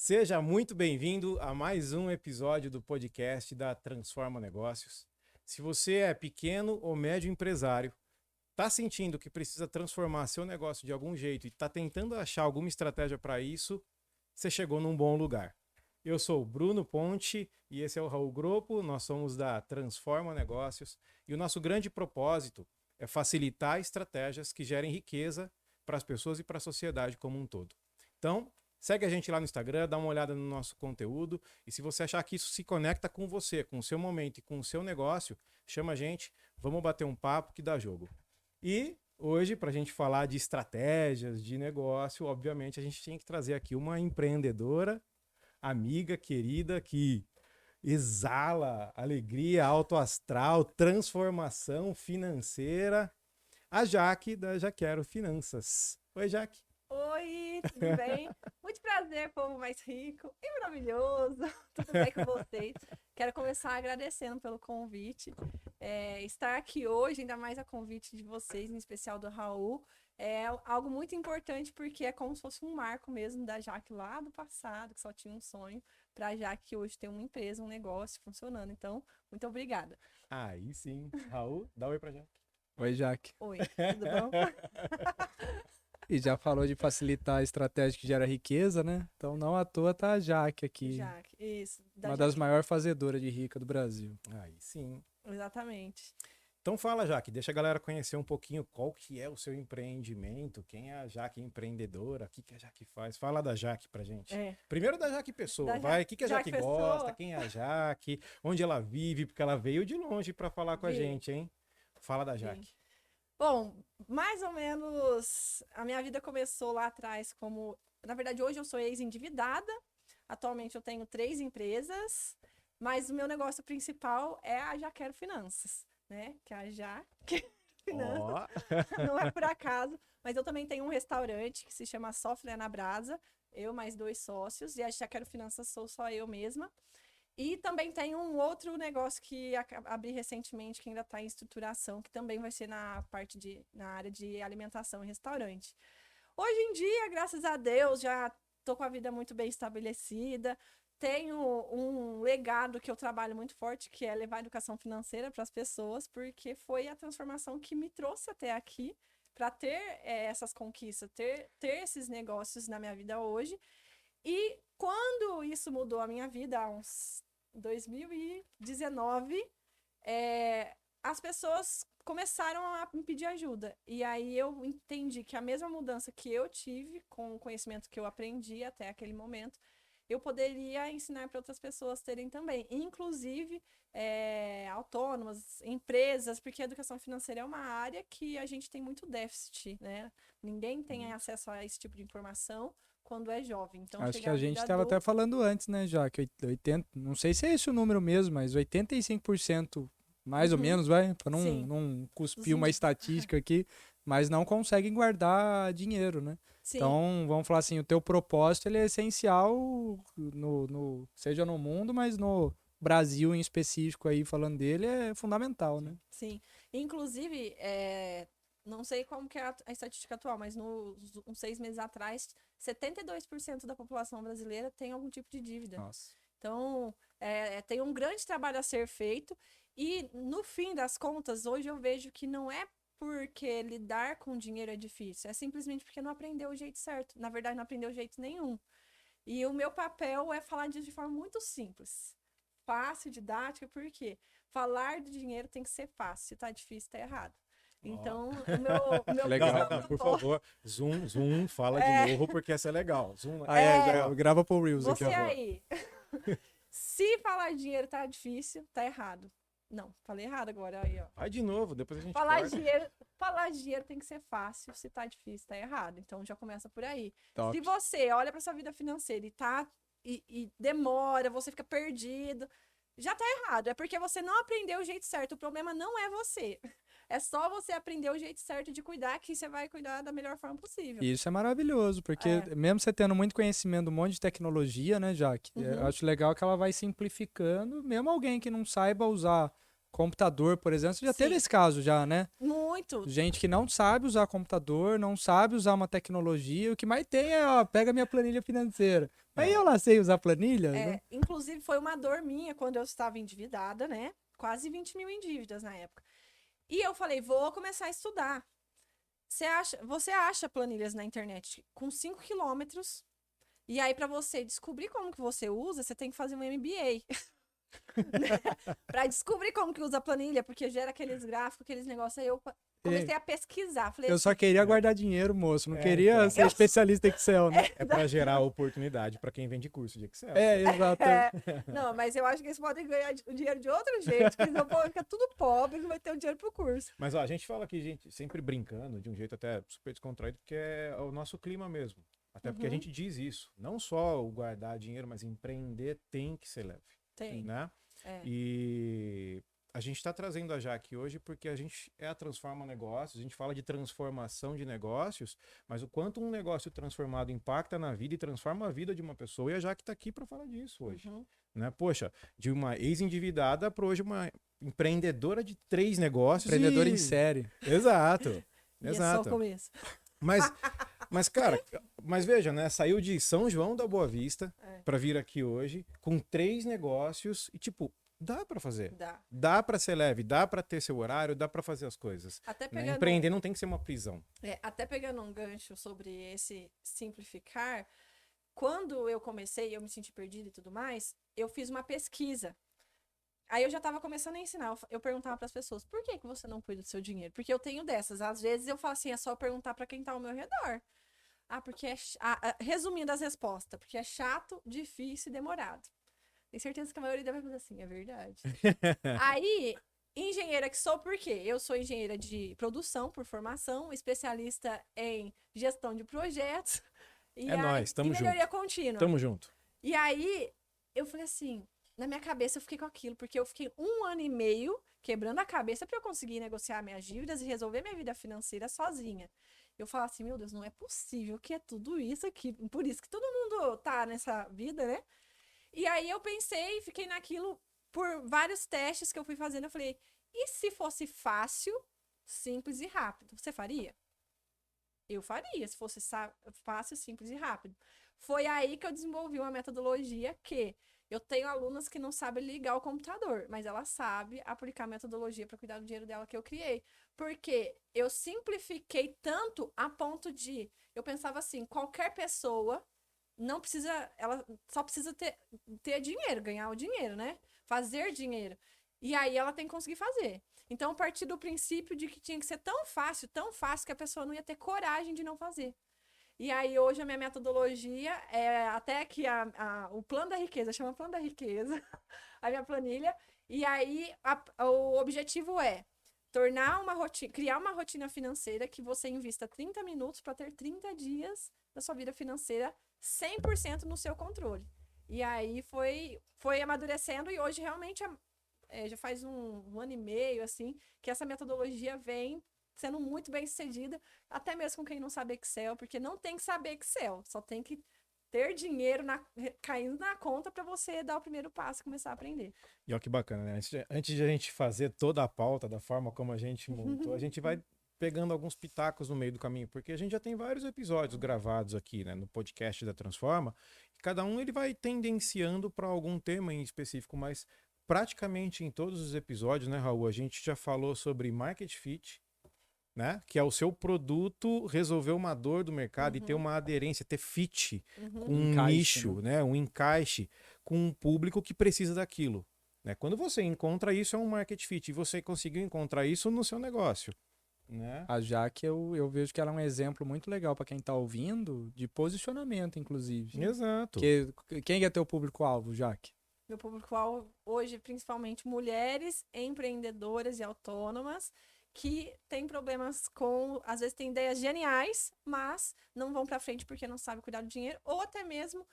Seja muito bem-vindo a mais um episódio do podcast da Transforma Negócios. Se você é pequeno ou médio empresário, está sentindo que precisa transformar seu negócio de algum jeito e está tentando achar alguma estratégia para isso, você chegou num bom lugar. Eu sou o Bruno Ponte e esse é o Raul Grupo, nós somos da Transforma Negócios e o nosso grande propósito é facilitar estratégias que gerem riqueza para as pessoas e para a sociedade como um todo. Então, segue a gente lá no Instagram, dá uma olhada no nosso conteúdo e se você achar que isso se conecta com você, com o seu momento e com o seu negócio, chama a gente, vamos bater um papo que dá jogo. E hoje, para a gente falar de estratégias de negócio, obviamente a gente tinha que trazer aqui uma empreendedora, amiga, querida, que exala alegria, alto astral, transformação financeira, a Jaque da Jaquero Finanças. Oi, Jaque. Oi, tudo bem? Muito prazer, povo mais rico e maravilhoso. Tudo bem com vocês? Quero começar agradecendo pelo convite. Estar aqui hoje, ainda mais a convite de vocês, em especial do Raul, é algo muito importante porque é como se fosse um marco mesmo da Jaque lá do passado, que só tinha um sonho, para a Jaque hoje ter uma empresa, um negócio funcionando. Então, muito obrigada. Aí sim. Raul, dá um oi pra Jaque. Oi, Jaque. Oi, tudo bom? E já falou de facilitar a estratégia que gera riqueza, né? Então, não à toa tá a Jaque aqui, Jaque, isso. Da uma das Jaque. maiores fazedoras de rica do Brasil. Aí sim. Exatamente. Então fala, Jaque, deixa a galera conhecer um pouquinho qual que é o seu empreendimento, quem é a Jaque empreendedora, o que que a Jaque faz. Fala da Jaque pra gente. Primeiro da Jaque Pessoa, Da vai, o que que a Jaque Jaque gosta, Pessoa. quem é a Jaque, onde ela vive, porque ela veio de longe pra falar com a Vim. gente, hein? Fala da Sim. Jaque. Bom, mais ou menos a minha vida começou lá atrás como... Na verdade, hoje eu sou ex-endividada. Atualmente eu tenho 3 empresas, mas o meu negócio principal é a Jaquero Finanças, né? Que é a Jaque Finanças. Ó, Não é por acaso, mas eu também tenho um restaurante que se chama Sofré na Brasa, eu mais 2 sócios, e a Jaquero Finanças sou só eu mesma. E também tem um outro negócio que abri recentemente, que ainda está em estruturação, que também vai ser na área de alimentação e restaurante. Hoje em dia, graças a Deus, já estou com a vida muito bem estabelecida. Tenho um legado que eu trabalho muito forte, que é levar a educação financeira para as pessoas, porque foi a transformação que me trouxe até aqui para ter essas conquistas, ter esses negócios na minha vida hoje. E quando isso mudou a minha vida, há uns 2019, as pessoas começaram a me pedir ajuda. E aí eu entendi que a mesma mudança que eu tive com o conhecimento que eu aprendi até aquele momento, eu poderia ensinar para outras pessoas terem também. Inclusive, autônomas, empresas, porque a educação financeira é uma área que a gente tem muito déficit, né? Ninguém tem acesso a esse tipo de informação quando é jovem. Então, Acho que chega a a gente vida estava até adulta. falando antes, né, Jaque? 80, não sei se é esse o número mesmo, mas 85%, mais ou menos, vai, para Sim. não cuspir Dos uma estatística aqui, mas não conseguem guardar dinheiro, né? Sim. Então, vamos falar assim, o teu propósito ele é essencial seja no mundo, mas no Brasil em específico aí, falando dele, é fundamental, né? Sim. Inclusive, não sei como que é a estatística atual, mas uns 6 meses atrás, 72% da população brasileira tem algum tipo de dívida. Nossa. Então, tem um grande trabalho a ser feito. E, no fim das contas, hoje eu vejo que não é porque lidar com dinheiro é difícil, é simplesmente porque não aprendeu o jeito certo. Na verdade, não aprendeu jeito nenhum. E o meu papel é falar disso de forma muito simples, fácil, didática, porque falar de dinheiro tem que ser fácil. Se tá difícil, tá errado. Então, o meu Legal. não, por favor, zoom, fala de novo, porque essa é legal. Zoom, Já grava pro Reels aqui, Você ó. aí, se falar de dinheiro tá difícil, tá errado. Não, falei errado agora, aí, ó. vai de novo, depois a gente Falar corta. de dinheiro tem que ser fácil, se tá difícil, tá errado. Então já começa por aí. Top. Se você olha pra sua vida financeira e demora, você fica perdido, já tá errado. É porque você não aprendeu o jeito certo. O problema não é você. É só você aprender o jeito certo de cuidar, que você vai cuidar da melhor forma possível. E isso é maravilhoso, porque mesmo você tendo muito conhecimento de um monte de tecnologia, né, Jaque? Eu acho legal que ela vai simplificando, mesmo alguém que não saiba usar computador, por exemplo. Você já teve Sim. esse caso já, né? Muito. Gente que não sabe usar computador, não sabe usar uma tecnologia. O que mais tem é, ó, pega minha planilha financeira. Aí eu lá sei usar planilha, né? Inclusive, foi uma dor minha quando eu estava endividada, né? Quase 20 mil em dívidas na época. E eu falei, vou começar a estudar. Você acha planilhas na internet com 5 quilômetros. E aí, para você descobrir como que você usa, você tem que fazer um MBA. Para descobrir como que usa a planilha, porque gera aqueles gráficos, aqueles negócios. Aí eu comecei a pesquisar. Falei Eu só assim, queria guardar dinheiro, moço. Não É, queria então. ser especialista em Excel, né? É para gerar oportunidade para quem vende curso de Excel. Exato. não, mas eu acho que eles podem ganhar o dinheiro de outro jeito, porque senão o povo fica tudo pobre, não vai ter o dinheiro pro curso. Mas ó, a gente fala aqui, gente, sempre brincando, de um jeito até super descontraído, porque é o nosso clima mesmo. Até porque a gente diz isso. Não só o guardar dinheiro, mas empreender tem que ser leve. Tem. Né? É. E a gente está trazendo a Jaque hoje porque a gente é a Transforma Negócios, a gente fala de transformação de negócios, mas o quanto um negócio transformado impacta na vida e transforma a vida de uma pessoa, e a Jaque está aqui para falar disso hoje. Né? Poxa, de uma ex-endividada para hoje uma empreendedora de 3 negócios. Empreendedora em série. Exato. E é só o começo. Mas, cara, veja, né? Saiu de São João da Boa Vista para vir aqui hoje com 3 negócios e, tipo, dá para fazer. Dá para ser leve, dá para ter seu horário, dá para fazer as coisas. Até Né? pegando... Empreender não tem que ser uma prisão. Até pegando um gancho sobre esse simplificar, quando eu comecei, eu me senti perdida e tudo mais, eu fiz uma pesquisa. Aí eu já estava começando a ensinar, eu perguntava para as pessoas, por que você não cuida do seu dinheiro? Porque eu tenho dessas, às vezes eu falo assim, é só perguntar para quem está ao meu redor. Porque resumindo as respostas, porque é chato, difícil e demorado. Tenho certeza que a maioria vai fazer assim, é verdade. Aí, engenheira que sou, por quê? Eu sou engenheira de produção por formação, especialista em gestão de projetos. E nóis, tamo junto. melhoria contínua. Tamo junto. E aí, eu falei assim, na minha cabeça eu fiquei com aquilo, porque eu fiquei 1 ano e meio quebrando a cabeça para eu conseguir negociar minhas dívidas e resolver minha vida financeira sozinha. Eu falo assim, meu Deus, não é possível que é tudo isso aqui. Por isso que todo mundo tá nessa vida, né? E aí eu pensei, fiquei naquilo por vários testes que eu fui fazendo. Eu falei, e se fosse fácil, simples e rápido? Você faria? Eu faria, se fosse fácil, simples e rápido. Foi aí que eu desenvolvi uma metodologia que eu tenho alunas que não sabem ligar o computador, mas ela sabe aplicar a metodologia para cuidar do dinheiro dela que eu criei. Porque eu simplifiquei tanto a ponto de... Eu pensava assim, qualquer pessoa não precisa... Ela só precisa ter dinheiro, ganhar o dinheiro, né? Fazer dinheiro. E aí ela tem que conseguir fazer. Então, eu parti do princípio de que tinha que ser tão fácil que a pessoa não ia ter coragem de não fazer. E aí, hoje, a minha metodologia é até que o plano da riqueza, chama plano da riqueza, a minha planilha. E aí, o objetivo é criar uma rotina financeira que você invista 30 minutos para ter 30 dias da sua vida financeira 100% no seu controle. E aí, foi amadurecendo e hoje, realmente, já faz um ano e meio, assim, que essa metodologia vem sendo muito bem sucedida, até mesmo com quem não sabe Excel, porque não tem que saber Excel, só tem que ter dinheiro caindo na conta para você dar o primeiro passo e começar a aprender. E olha que bacana, né? Antes de a gente fazer toda a pauta da forma como a gente montou, a gente vai pegando alguns pitacos no meio do caminho, porque a gente já tem vários episódios gravados aqui, né, no podcast da Transforma, e cada um ele vai tendenciando para algum tema em específico, mas praticamente em todos os episódios, né, Raul, a gente já falou sobre market fit, né? Que é o seu produto resolver uma dor do mercado e ter uma aderência, ter fit com um Encaixe, nicho, né? Um encaixe com um público que precisa daquilo. Né? Quando você encontra isso, é um market fit. E você conseguiu encontrar isso no seu negócio. Né? A Jaque, eu vejo que ela é um exemplo muito legal para quem está ouvindo, de posicionamento, inclusive. Exato. Quem é teu público-alvo, Jaque? Meu público-alvo hoje, principalmente mulheres empreendedoras e autônomas, que tem problemas às vezes tem ideias geniais, mas não vão para frente porque não sabe cuidar do dinheiro, ou até mesmo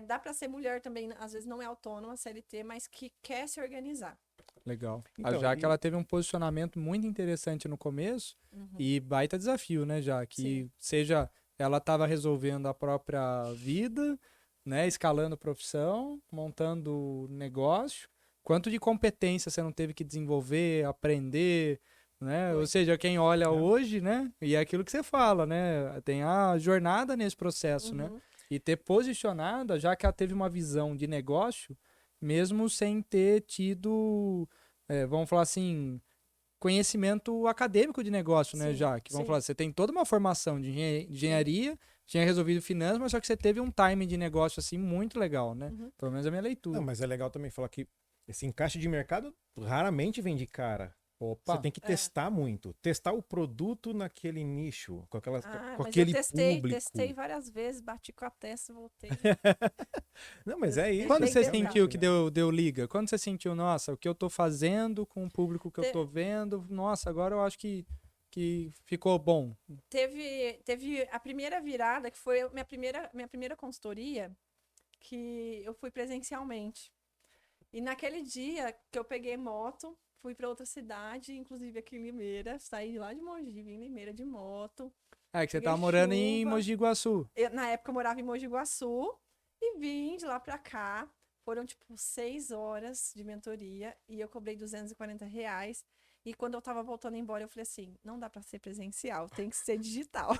dá para ser mulher também, às vezes não é autônoma, CLT, mas que quer se organizar. Legal. Então, a Jaque, ela teve um posicionamento muito interessante no começo e baita desafio, né, Jaque? Seja ela estava resolvendo a própria vida, né, escalando profissão, montando negócio, quanto de competência você não teve que desenvolver, aprender, né? Foi. Ou seja, quem olha hoje, né? E é aquilo que você fala, né? Tem a jornada nesse processo, né? Uhum. E ter posicionado, já que ela teve uma visão de negócio, mesmo sem ter tido, vamos falar assim, conhecimento acadêmico de negócio, né, Sim, Jaque? Vamos sim. falar, você tem toda uma formação de engenharia, tinha resolvido finanças, mas só que você teve um timing de negócio assim muito legal, né? Uhum. Pelo menos a minha Não, leitura. mas é legal também falar que esse encaixe de mercado raramente vem de cara. Você Opa, tem que testar muito. Testar o produto naquele nicho, com Mas eu aquele testei público. várias vezes, bati com a testa, voltei. Não, mas Eu é isso. quando tentei você assim, testar. sentiu que né? deu liga? Quando você sentiu, nossa, o que eu tô fazendo com o público que eu Te- tô vendo, nossa, agora eu acho que ficou bom. Teve a primeira virada, que foi a minha primeira consultoria, que eu fui presencialmente. E naquele dia que eu peguei moto, fui para outra cidade, inclusive aqui em Limeira, saí lá de Mogi, vim em Limeira de moto. É que você Peguei tava morando em chuva. Mogi Guaçu. Na época eu morava em Mogi Guaçu e vim de lá pra cá. Foram tipo 6 horas de mentoria e eu cobrei R$ 240. E quando eu tava voltando embora, eu falei assim: não dá pra ser presencial, tem que ser digital.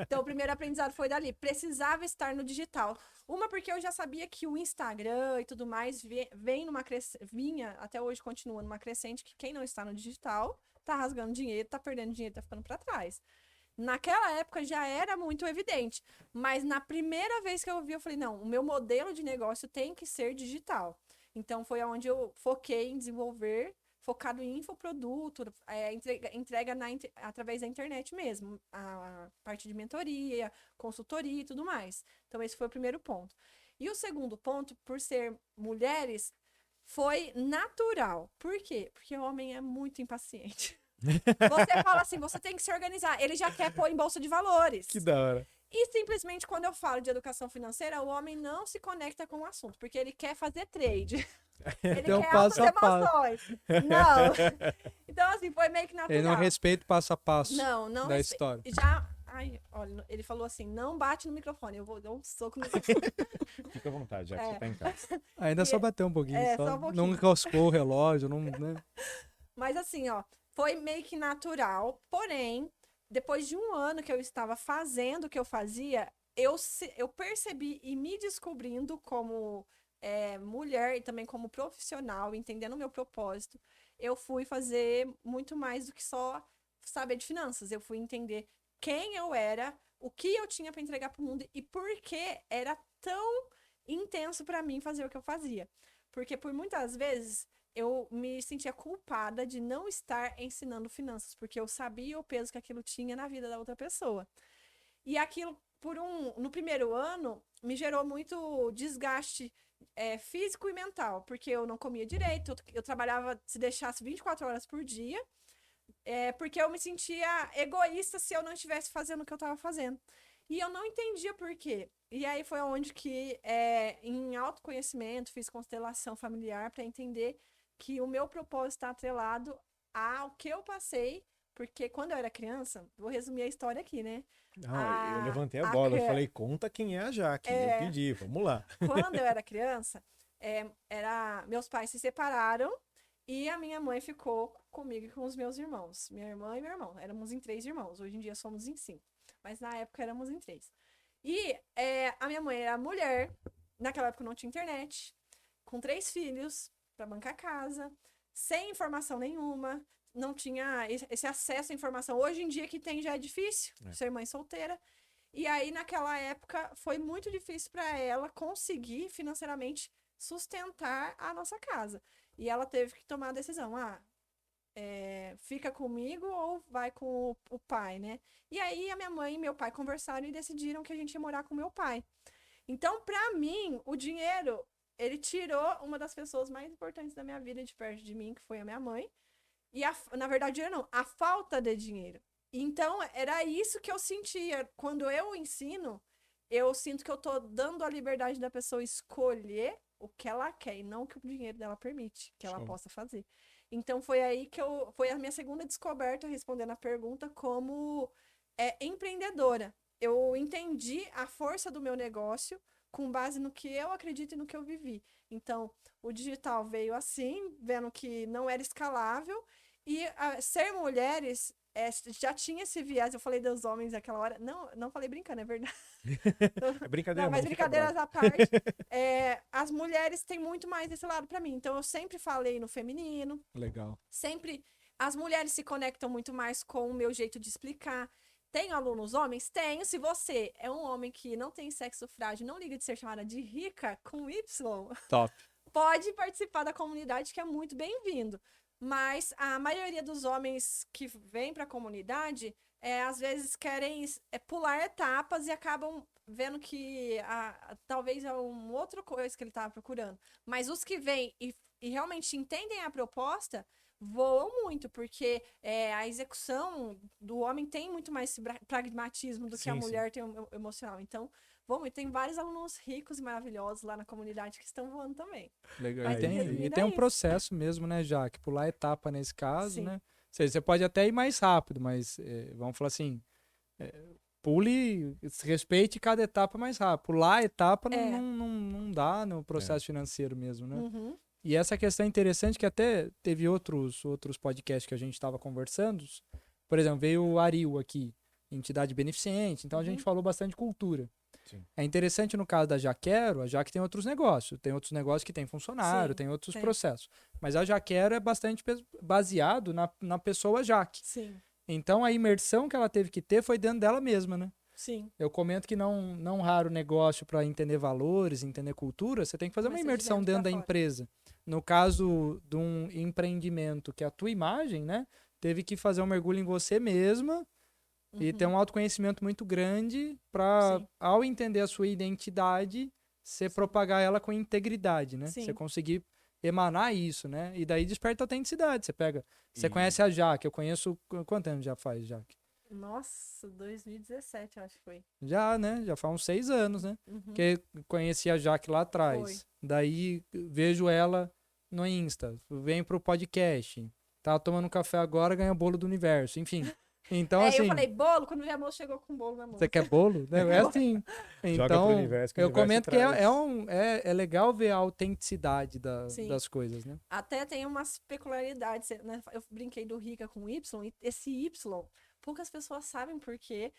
Então o primeiro aprendizado foi dali. Precisava estar no digital. Uma, porque eu já sabia que o Instagram e tudo mais vem numa vinha, até hoje continua numa crescente, que quem não está no digital tá rasgando dinheiro, tá perdendo dinheiro, tá ficando pra trás. Naquela época já era muito evidente, mas na primeira vez que eu vi, eu falei, não, o meu modelo de negócio tem que ser digital. Então foi onde eu foquei em desenvolver, focado em infoproduto, entrega através da internet mesmo, a parte de mentoria, consultoria e tudo mais. Então esse foi o primeiro ponto. E o segundo ponto, por ser mulheres, foi natural. Por quê? Porque o homem é muito impaciente. Você fala assim, você tem que se organizar. Ele já quer pôr em bolsa de valores. Que da hora. E simplesmente quando eu falo de educação financeira, o homem não se conecta com o assunto, porque ele quer fazer trade. Ele Então, quer altas passo a passo. emoções. Não. Então, assim, foi meio que Ele não natural. respeita o passo a passo Não da história. Já. Ai, olha, ele falou assim: não bate no microfone. Eu vou dar um soco no microfone. Fica à vontade, já que você É. tá em casa. Ainda E- só bateu um pouquinho, só um não pouquinho. encoscou o relógio, não, né? Mas assim, ó, foi meio que natural. Porém, depois de um ano que eu estava fazendo o que eu fazia, eu percebi e me descobrindo como mulher e também como profissional, entendendo o meu propósito, eu fui fazer muito mais do que só saber de finanças. Eu fui entender quem eu era, o que eu tinha para entregar para o mundo e por que era tão intenso para mim fazer o que eu fazia. Porque por muitas vezes eu me sentia culpada de não estar ensinando finanças, porque eu sabia o peso que aquilo tinha na vida da outra pessoa. E aquilo, no primeiro ano, me gerou muito desgaste físico e mental, porque eu não comia direito, eu trabalhava, se deixasse 24 horas por dia, porque eu me sentia egoísta se eu não estivesse fazendo o que eu estava fazendo. E eu não entendia por quê. E aí foi onde que, em autoconhecimento, fiz constelação familiar para entender que o meu propósito está atrelado ao que eu passei, porque quando eu era criança, vou resumir a história aqui, né? Não, eu levantei a A bola, eu cri- falei, conta quem é a Jaque. Eu pedi, vamos lá. Quando eu era criança, meus pais se separaram e a minha mãe ficou comigo e com os meus irmãos. Minha irmã e meu irmão. Éramos em 3 irmãos. Hoje em dia somos em 5. Mas na época éramos em 3. E a minha mãe era mulher. Naquela época não tinha internet. Com 3 filhos para bancar a casa. Sem informação nenhuma. Não tinha esse acesso à informação. Hoje em dia que tem já é difícil. Ser mãe solteira. E aí, naquela época, foi muito difícil para ela conseguir financeiramente sustentar a nossa casa. E ela teve que tomar a decisão: fica comigo ou vai com o pai, né? E aí, a minha mãe e meu pai conversaram e decidiram que a gente ia morar com meu pai. Então, para mim, o dinheiro, ele tirou uma das pessoas mais importantes da minha vida de perto de mim, que foi a minha mãe. E, na verdade, dinheiro não, a falta de dinheiro. Então, era isso que eu sentia. Quando eu ensino, eu sinto que eu tô dando a liberdade da pessoa escolher o que ela quer e não o que o dinheiro dela permite que ela Show. possa fazer. Então, foi aí que foi a minha segunda descoberta, respondendo a pergunta, como empreendedora. Eu entendi a força do meu negócio com base no que eu acredito e no que eu vivi. Então, o digital veio assim, vendo que não era escalável, e ser mulheres já tinha esse viés. Eu falei dos homens naquela hora. Não falei brincando, é verdade. É brincadeira, Não, mas não fica brincadeiras bravo. à parte, as mulheres têm muito mais desse lado pra mim. Então, eu sempre falei no feminino, Legal. sempre as mulheres se conectam muito mais com o meu jeito de explicar. Tenho alunos homens? Tenho. Se você é um homem que não tem sexo frágil, não liga de ser chamada de rica com Y, Top. pode participar da comunidade, que é muito bem-vindo. Mas a maioria dos homens que vêm para a comunidade, às vezes querem pular etapas e acabam vendo que talvez é uma outra coisa que ele estava procurando. Mas os que vêm e realmente entendem a proposta, voam muito, porque a execução do homem tem muito mais esse pragmatismo do que a Sim, sim. mulher tem o emocional. Então, vamos, e tem vários alunos ricos e maravilhosos lá na comunidade que estão voando também. Legal. Aí, E resumindo, tem é um isso. processo mesmo, né, Jaque? Pular etapa nesse caso, Sim. né? Ou seja, você pode até ir mais rápido, mas vamos falar assim, pule, respeite cada etapa mais rápido. Pular a etapa não dá no processo financeiro mesmo, né? Uhum. E essa questão é interessante que até teve outros podcasts que a gente estava conversando. Por exemplo, veio o Aril aqui, entidade beneficente, então a gente falou bastante de cultura. Sim. É interessante no caso da Jaquero, a Jaque tem outros negócios que tem funcionário, Sim, tem outros tem. processos. Mas a Jaquero é bastante baseado na pessoa Jaque. Sim, Então a imersão que ela teve que ter foi dentro dela mesma, né? sim. Eu comento que não raro negócio para entender valores, entender cultura, você tem que fazer uma Começa de imersão dentro dentro pra da fora. empresa. No caso de um empreendimento que é a tua imagem, né? Teve que fazer um mergulho em você mesma e ter um autoconhecimento muito grande para, Sim. ao entender a sua identidade, você propagar ela com integridade, né? Sim. Você conseguir emanar isso, né? E daí desperta a autenticidade. Você E- conhece a Jaque, eu conheço... Quanto tempo já faz, Jaque? Nossa, 2017, eu acho que foi. Já, né? Já faz uns 6 anos, né? Uhum. Porque conheci a Jaque lá atrás. Daí vejo ela no Insta, vem pro podcast. Tá tomando café agora, ganha bolo do universo. Enfim. Então, assim, eu falei bolo, quando minha moça chegou com bolo na mão. você quer bolo? Né? É assim. Joga pro Então, universo, que o eu universo comento que traz. é legal ver a autenticidade Sim. das coisas, né? Até tem umas peculiaridades, né? Eu brinquei do rica com Y, e esse Y, poucas pessoas sabem por quê.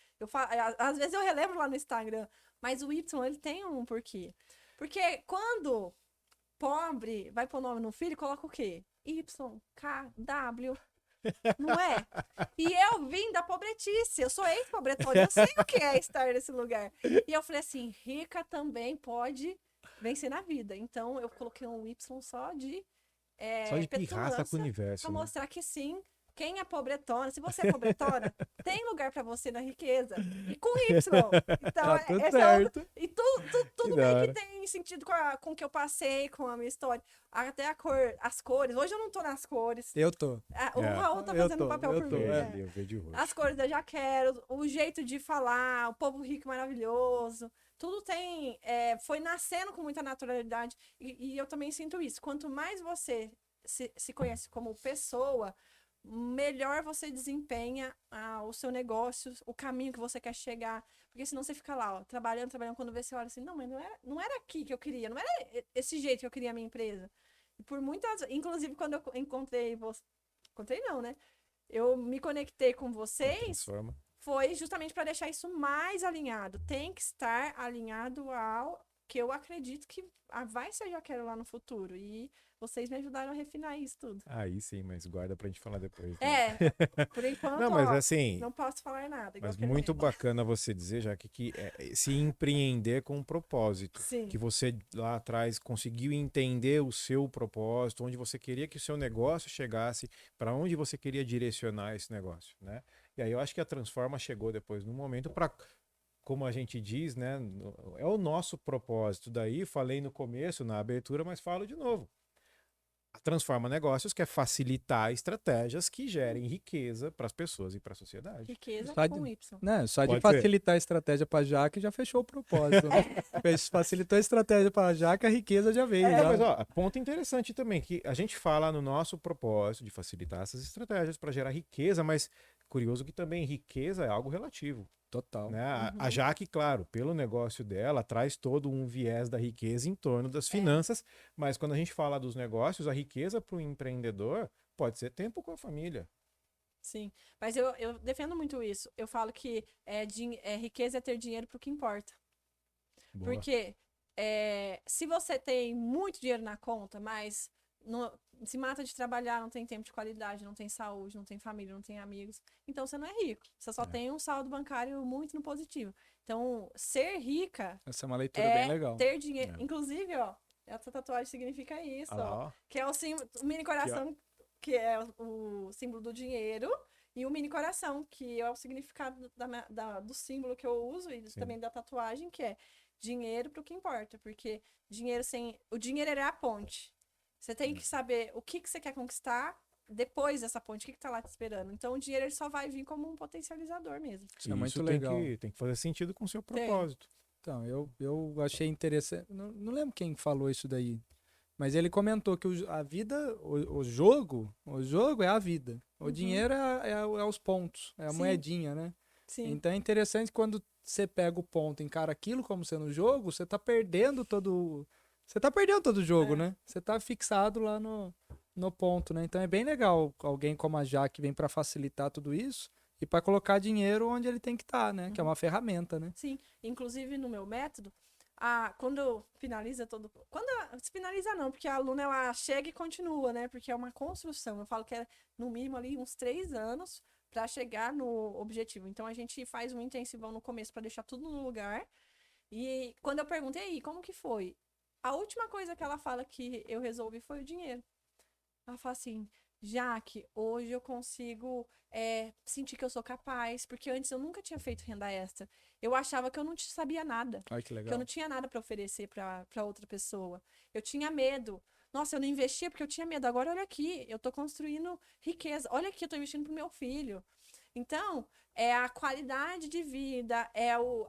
Às vezes eu relembro lá no Instagram, mas o Y, ele tem um porquê. Porque quando pobre vai pôr nome no filho, coloca o quê? Y, K, W. Não é? E eu vim da pobretice, eu sou ex-pobretona, eu sei o que é estar nesse lugar. E eu falei assim, rica também pode vencer na vida. Então eu coloquei um Y só de Só de pirraça com o petulância, universo, pra né? mostrar que sim, quem é pobretona, se você é pobretona, tem lugar pra você na riqueza. E com Y. Então, Tá tudo esse certo. e tudo da meio hora. que tem sentido com o que eu passei, com a minha história. Até as cores. Hoje eu não tô nas cores. Eu tô. O É. Raul tá Eu fazendo tô, papel eu por tô, mim. é. né? Verde, eu vejo roxo. As cores eu já quero, o jeito de falar, o povo rico maravilhoso. Tudo tem. Foi nascendo com muita naturalidade. E eu também sinto isso. Quanto mais você se conhece como pessoa, melhor você desempenha o seu negócio, o caminho que você quer chegar. Porque senão você fica lá, ó, trabalhando, quando vê, você olha assim, não, mas não era aqui que eu queria, não era esse jeito que eu queria a minha empresa. E por muitas, inclusive quando eu encontrei você, encontrei não, né? Eu me conectei com vocês, Transforma. foi justamente para deixar isso mais alinhado. Tem que estar alinhado ao que eu acredito que vai ser eu quero lá no futuro. E vocês me ajudaram a refinar isso tudo. Aí sim, mas guarda pra gente falar depois. Né? Por enquanto, Não, mas ó, assim, não posso falar nada. igual mas aquele muito meme. bacana você dizer, já que se empreender com um propósito. Sim. Que você lá atrás conseguiu entender o seu propósito, onde você queria que o seu negócio chegasse, para onde você queria direcionar esse negócio, né? E aí eu acho que a Transforma chegou depois no momento para, como a gente diz, né? É o nosso propósito. Daí falei no começo, na abertura, mas falo de novo. A Transforma Negócios quer facilitar estratégias que gerem riqueza para as pessoas e para a sociedade. Riqueza Só com de- Y. Né? Só de Pode ser. facilitar a estratégia para Jaque já fechou o propósito. Né? Facilitou a estratégia para Jaque, a riqueza já veio. Não, já. mas ó, ponto interessante também, que a gente fala no nosso propósito de facilitar essas estratégias para gerar riqueza, mas curioso que também riqueza é algo relativo. Total. Né? A Jaque, claro, pelo negócio dela, traz todo um viés da riqueza em torno das finanças, mas quando a gente fala dos negócios, a riqueza para o empreendedor pode ser tempo com a família. Sim, mas eu defendo muito isso. Eu falo que riqueza é ter dinheiro para o que importa. Boa. Porque se você tem muito dinheiro na conta, mas se mata de trabalhar, não tem tempo de qualidade, não tem saúde, não tem família, não tem amigos, então você não é rico. Você só tem um saldo bancário muito no positivo. Então, ser rica Essa é uma leitura bem legal. ter dinheiro. Inclusive, ó, essa tatuagem significa isso, ó. Que é o mini coração, que é o símbolo do dinheiro, e o mini coração, que é o significado do símbolo que eu uso, e também da tatuagem, que é dinheiro para o que importa. Porque o dinheiro é a ponte. Você tem que saber o que você quer conquistar depois dessa ponte, o que tá lá te esperando. Então, o dinheiro ele só vai vir como um potencializador mesmo. Isso é muito legal. Tem que fazer sentido com o seu propósito. Então, eu achei interessante. Não lembro quem falou isso daí. Mas ele comentou que a vida, o jogo é a vida. O dinheiro é os pontos, é a moedinha, né? Sim. Então é interessante quando você pega o ponto e encara aquilo como sendo jogo, você tá perdendo todo o jogo, né? Você tá fixado lá no ponto, né? Então é bem legal alguém como a Jaque vem para facilitar tudo isso e para colocar dinheiro onde ele tem que estar, né? Que é uma ferramenta, né? Sim. Inclusive no meu método, quando finaliza todo... se finaliza não, porque a aluna ela chega e continua, né? Porque é uma construção. Eu falo que é no mínimo ali uns 3 anos para chegar no objetivo. Então a gente faz um intensivão no começo para deixar tudo no lugar. E quando eu perguntei aí, como que foi? A última coisa que ela fala que eu resolvi foi o dinheiro. Ela fala assim, Jaque, hoje eu consigo sentir que eu sou capaz, porque antes eu nunca tinha feito renda extra. Eu achava que eu não sabia nada. Ai, que legal. Que eu não tinha nada para oferecer para outra pessoa. Eu tinha medo. Nossa, eu não investia porque eu tinha medo. Agora olha aqui, eu tô construindo riqueza. Olha aqui, eu tô investindo pro meu filho. Então, é a qualidade de vida,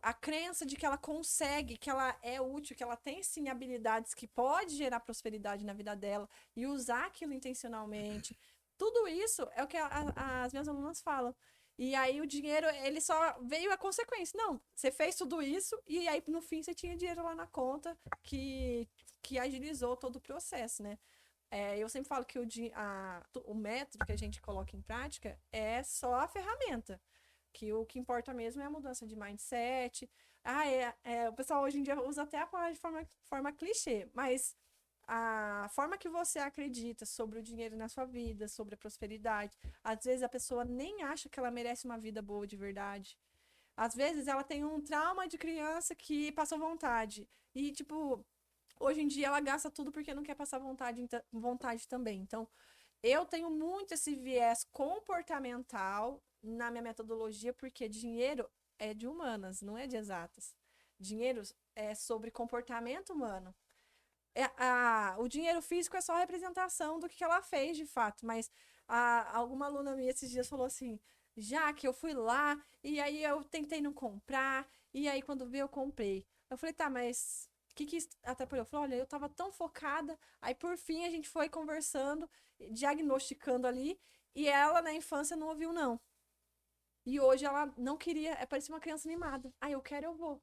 a crença de que ela consegue, que ela é útil, que ela tem sim habilidades que pode gerar prosperidade na vida dela e usar aquilo intencionalmente. Tudo isso é o que as minhas alunas falam. E aí o dinheiro, ele só veio a consequência. Não, você fez tudo isso e aí no fim você tinha dinheiro lá na conta que agilizou todo o processo, né? Eu sempre falo que o método que a gente coloca em prática é só a ferramenta. Que o que importa mesmo é a mudança de mindset. O pessoal hoje em dia usa até a palavra de forma clichê, mas a forma que você acredita sobre o dinheiro na sua vida, sobre a prosperidade, às vezes a pessoa nem acha que ela merece uma vida boa de verdade. Às vezes ela tem um trauma de criança que passou vontade. E, tipo, hoje em dia ela gasta tudo porque não quer passar vontade também. Então, eu tenho muito esse viés comportamental na minha metodologia, porque dinheiro é de humanas, não é de exatas. Dinheiro é sobre comportamento humano. O dinheiro físico é só a representação do que ela fez de fato, mas alguma aluna minha esses dias falou assim, já que eu fui lá e aí eu tentei não comprar e aí quando vi eu comprei. Eu falei, tá, mas o que atrapalhou? Eu falei, olha, eu tava tão focada, aí por fim a gente foi conversando, diagnosticando ali, e ela na infância não ouviu não. E hoje ela não queria, parecia uma criança mimada. Eu quero, eu vou.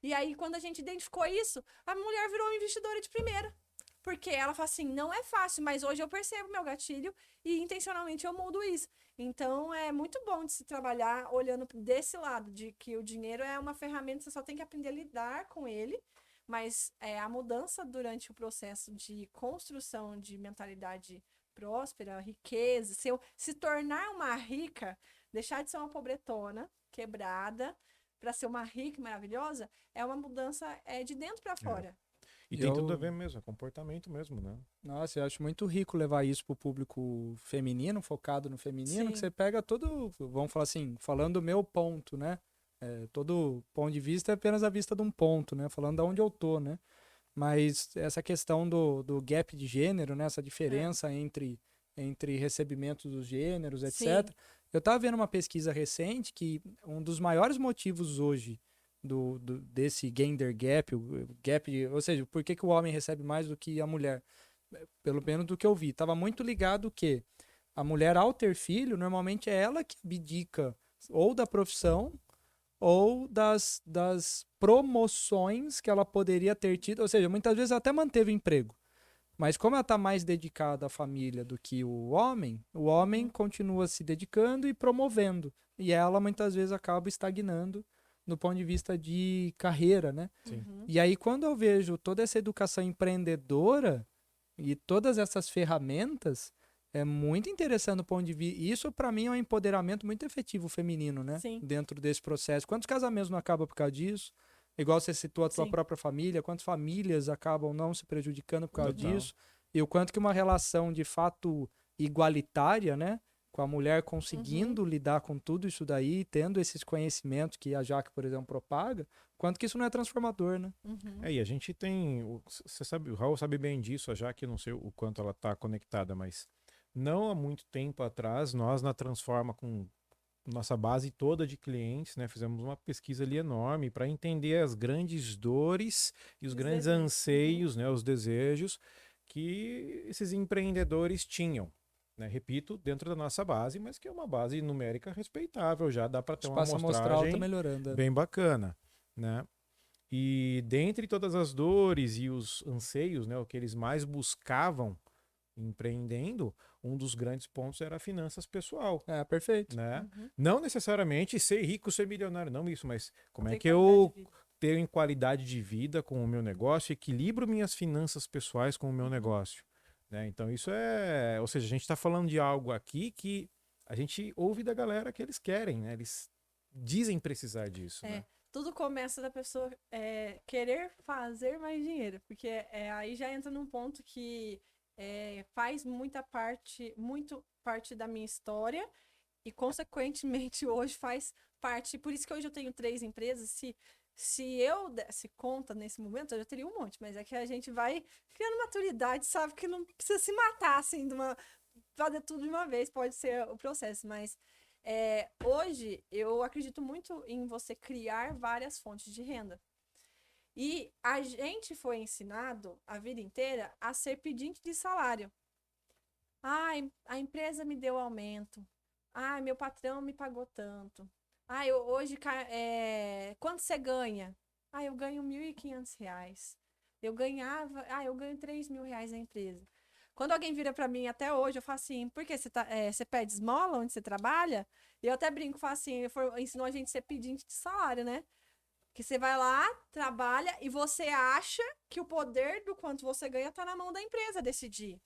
E aí, quando a gente identificou isso, a mulher virou uma investidora de primeira. Porque ela fala assim, não é fácil, mas hoje eu percebo meu gatilho e intencionalmente eu mudo isso. Então, é muito bom de se trabalhar olhando desse lado, de que o dinheiro é uma ferramenta, você só tem que aprender a lidar com ele, mas a mudança durante o processo de construção de mentalidade próspera, riqueza, se tornar uma rica, deixar de ser uma pobretona, quebrada, para ser uma rica e maravilhosa, é uma mudança de dentro para fora. E tem tudo a ver mesmo, é comportamento mesmo, né? Nossa, eu acho muito rico levar isso pro público feminino, focado no feminino, Sim. que você pega todo, vamos falar assim, falando do meu ponto, né? Todo ponto de vista é apenas a vista de um ponto, né? Falando de onde eu tô, né? Mas essa questão do gap de gênero, né? Essa diferença entre recebimentos dos gêneros, etc. Sim. Eu estava vendo uma pesquisa recente que um dos maiores motivos hoje desse gender gap, ou seja, por que o homem recebe mais do que a mulher, pelo menos do que eu vi, estava muito ligado que A mulher, ao ter filho, normalmente é ela que abdica ou da profissão ou das promoções que ela poderia ter tido. Ou seja, muitas vezes ela até manteve o emprego. Mas como ela está mais dedicada à família do que o homem continua se dedicando e promovendo. E ela muitas vezes acaba estagnando no ponto de vista de carreira, né? Sim. E aí quando eu vejo toda essa educação empreendedora e todas essas ferramentas, é muito interessante do ponto de vista. Isso para mim é um empoderamento muito efetivo feminino, né? Sim. Dentro desse processo. Quantos casamentos não acabam por causa disso? Igual você citou a tua Sim. própria família, quantas famílias acabam não se prejudicando por causa Total. disso? E o quanto que uma relação de fato igualitária, né? Com a mulher conseguindo lidar com tudo isso daí, tendo esses conhecimentos que a Jaque, por exemplo, propaga, quanto que isso não é transformador, né? E a gente tem, você sabe, o Raul sabe bem disso, a Jaque, não sei o quanto ela está conectada, mas não há muito tempo atrás, nós na Transforma, com nossa base toda de clientes, né, fizemos uma pesquisa ali enorme para entender as grandes dores e os grandes desejos. anseios, né, os desejos que esses empreendedores tinham. Né, repito, dentro da nossa base, mas que é uma base numérica respeitável, já dá para ter uma Espaço amostral tá amostragem melhorando. bem bacana, né? E dentre todas as dores e os anseios, né, o que eles mais buscavam empreendendo, um dos grandes pontos era a finanças pessoal, É, perfeito. né? Não necessariamente ser rico, ser milionário, não isso, mas como é Ter que eu qualidade de vida. tenho qualidade de vida com o meu negócio, equilibro minhas finanças pessoais com o meu negócio, né? Então isso é, ou seja, a gente está falando de algo aqui que a gente ouve da galera que eles querem, né? Eles dizem precisar disso, né? Tudo começa da pessoa querer fazer mais dinheiro, porque aí já entra num ponto que faz muito parte da minha história e, consequentemente, hoje faz parte. Por isso que hoje eu tenho 3 empresas. Se eu desse conta nesse momento, eu já teria um monte, mas é que a gente vai criando maturidade, sabe que não precisa se matar assim, fazer tudo de uma vez, pode ser o processo, mas hoje eu acredito muito em você criar várias fontes de renda. E a gente foi ensinado a vida inteira a ser pedinte de salário. Ai, a empresa me deu aumento. Ai, meu patrão me pagou tanto. Ai, hoje, quanto você ganha? Ai, eu ganho R$1.500. Eu ganho R$3.000 na empresa. Quando alguém vira pra mim até hoje, eu falo assim, por que você pede esmola onde você trabalha? E eu até brinco, falo assim, ensinou a gente a ser pedinte de salário, né? Que você vai lá, trabalha e você acha que o poder do quanto você ganha tá na mão da empresa decidir.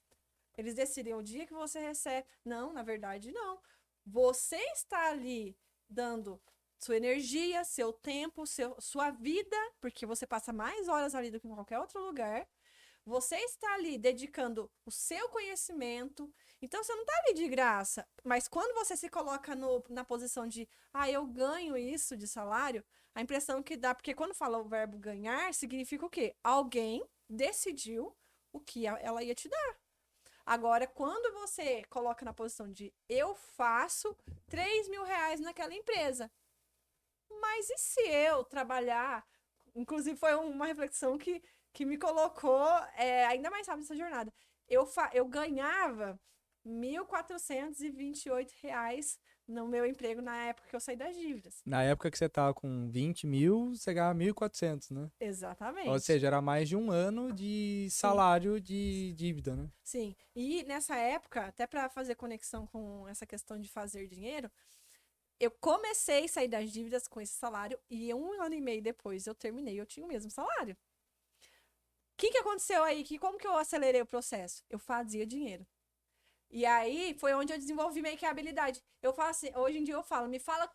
Eles decidem o dia que você recebe. Não, na verdade, não. Você está ali dando sua energia, seu tempo, sua vida, porque você passa mais horas ali do que em qualquer outro lugar. Você está ali dedicando o seu conhecimento. Então, você não está ali de graça. Mas quando você se coloca na posição de, eu ganho isso de salário, a impressão que dá, porque quando fala o verbo ganhar, significa o quê? Alguém decidiu o que ela ia te dar. Agora, quando você coloca na posição de eu faço R$3.000 naquela empresa, mas e se eu trabalhar? Inclusive, foi uma reflexão que me colocou ainda mais rápido nessa jornada. Eu ganhava R$1.428 no meu emprego na época que eu saí das dívidas. Na época que você tava com 20 mil, você ganhava 1.400, né? Exatamente. Ou seja, era mais de um ano de salário de dívida, né? Sim. E nessa época, até para fazer conexão com essa questão de fazer dinheiro, eu comecei a sair das dívidas com esse salário e 1 ano e meio depois eu terminei, eu tinha o mesmo salário. O que aconteceu aí? Como que eu acelerei o processo? Eu fazia dinheiro. E aí foi onde eu desenvolvi meio que a habilidade. Eu falo assim, hoje em dia eu falo, me fala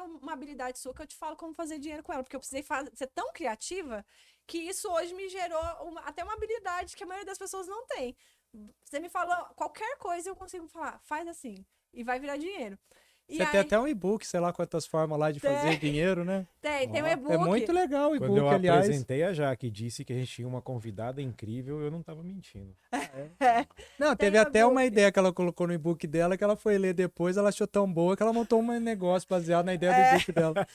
uma habilidade sua que eu te falo como fazer dinheiro com ela, porque eu precisei ser tão criativa que isso hoje me gerou até uma habilidade que a maioria das pessoas não tem. Você me falou qualquer coisa, eu consigo falar, faz assim, e vai virar dinheiro. Você tem até um e-book, sei lá quantas formas lá de fazer dinheiro, né? Tem um e-book. É muito legal o Quando eu e-book, aliás. apresentei a Jaque e disse que a gente tinha uma convidada incrível, eu não estava mentindo. Não, teve até uma ideia que ela colocou no e-book dela, que ela foi ler depois, ela achou tão boa que ela montou um negócio baseado na ideia do e-book dela.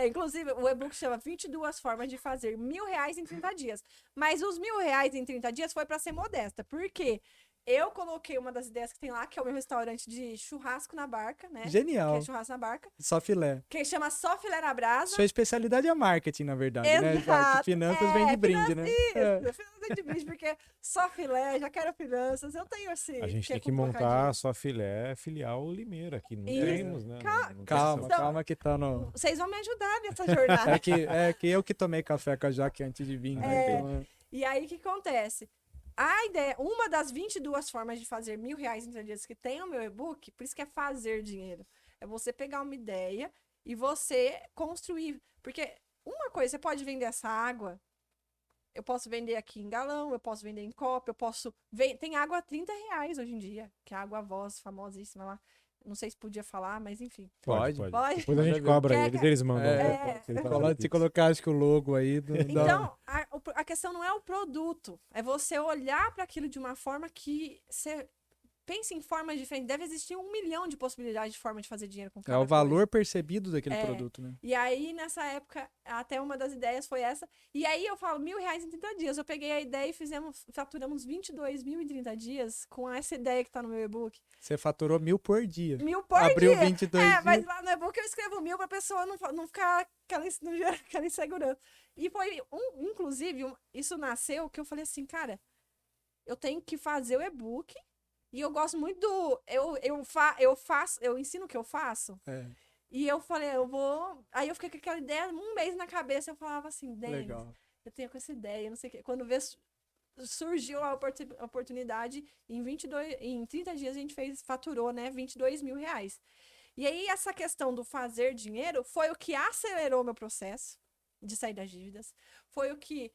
Inclusive, o e-book chama 22 formas de fazer R$1.000 em 30 dias. Mas os R$1.000 em 30 dias foi para ser modesta. Por quê? eu coloquei uma das ideias que tem lá, que é o meu restaurante de churrasco na barca, né? Que Genial. é churrasco na barca. Só filé. Que chama Só Filé na Brasa. Sua especialidade é marketing, na verdade, né? Já que Exato. finanças vem de brinde, né? Isso, finanças de brinde, porque só filé, já quero finanças. Eu tenho esse. A gente tem que com montar só filé filial Limeira aqui. Não Isso. temos, né? Não Calma, Então, calma que tá no... Vocês vão me ajudar nessa jornada. É que eu que tomei café com a Jaque antes de vir, né? Então, E aí, o que acontece? A ideia, uma das 22 formas de fazer R$1.000 em 30 dias que tem o meu e-book, por isso que é fazer dinheiro. É você pegar uma ideia e você construir. Porque uma coisa, você pode vender essa água, eu posso vender aqui em galão, eu posso vender em copo, eu posso... Tem água a R$30 hoje em dia, que é a Água Voz, famosíssima lá. Não sei se podia falar, mas enfim. Pode. Pode. Depois a gente cobra eles mandam. Se colocar, acho que o logo aí... Então, a questão não é o produto, é você olhar para aquilo de uma forma que você pense em formas diferentes. Deve existir 1 milhão de possibilidades de forma de fazer dinheiro com cada É o valor coisa. percebido daquele produto, né? E aí, nessa época, até uma das ideias foi essa. E aí, eu falo R$1.000 em 30 dias. Eu peguei a ideia e faturamos 22 mil em 30 dias com essa ideia que tá no meu e-book. Você faturou 1.000 por dia. 1.000 por Abriu dia. 22 dias. Mas lá no e-book eu escrevo 1.000 pra pessoa não ficar aquela insegurança. E foi, inclusive, isso nasceu que eu falei assim, cara, eu tenho que fazer o e-book. E eu gosto muito do... Eu ensino o que eu faço. E eu falei, eu vou... Aí eu fiquei com aquela ideia, um mês na cabeça, eu falava assim, Denis, eu tenho com essa ideia, não sei o quê. Quando surgiu a oportunidade, em 30 dias a gente faturou, né, R$22.000. E aí essa questão do fazer dinheiro foi o que acelerou meu processo de sair das dívidas. Foi o que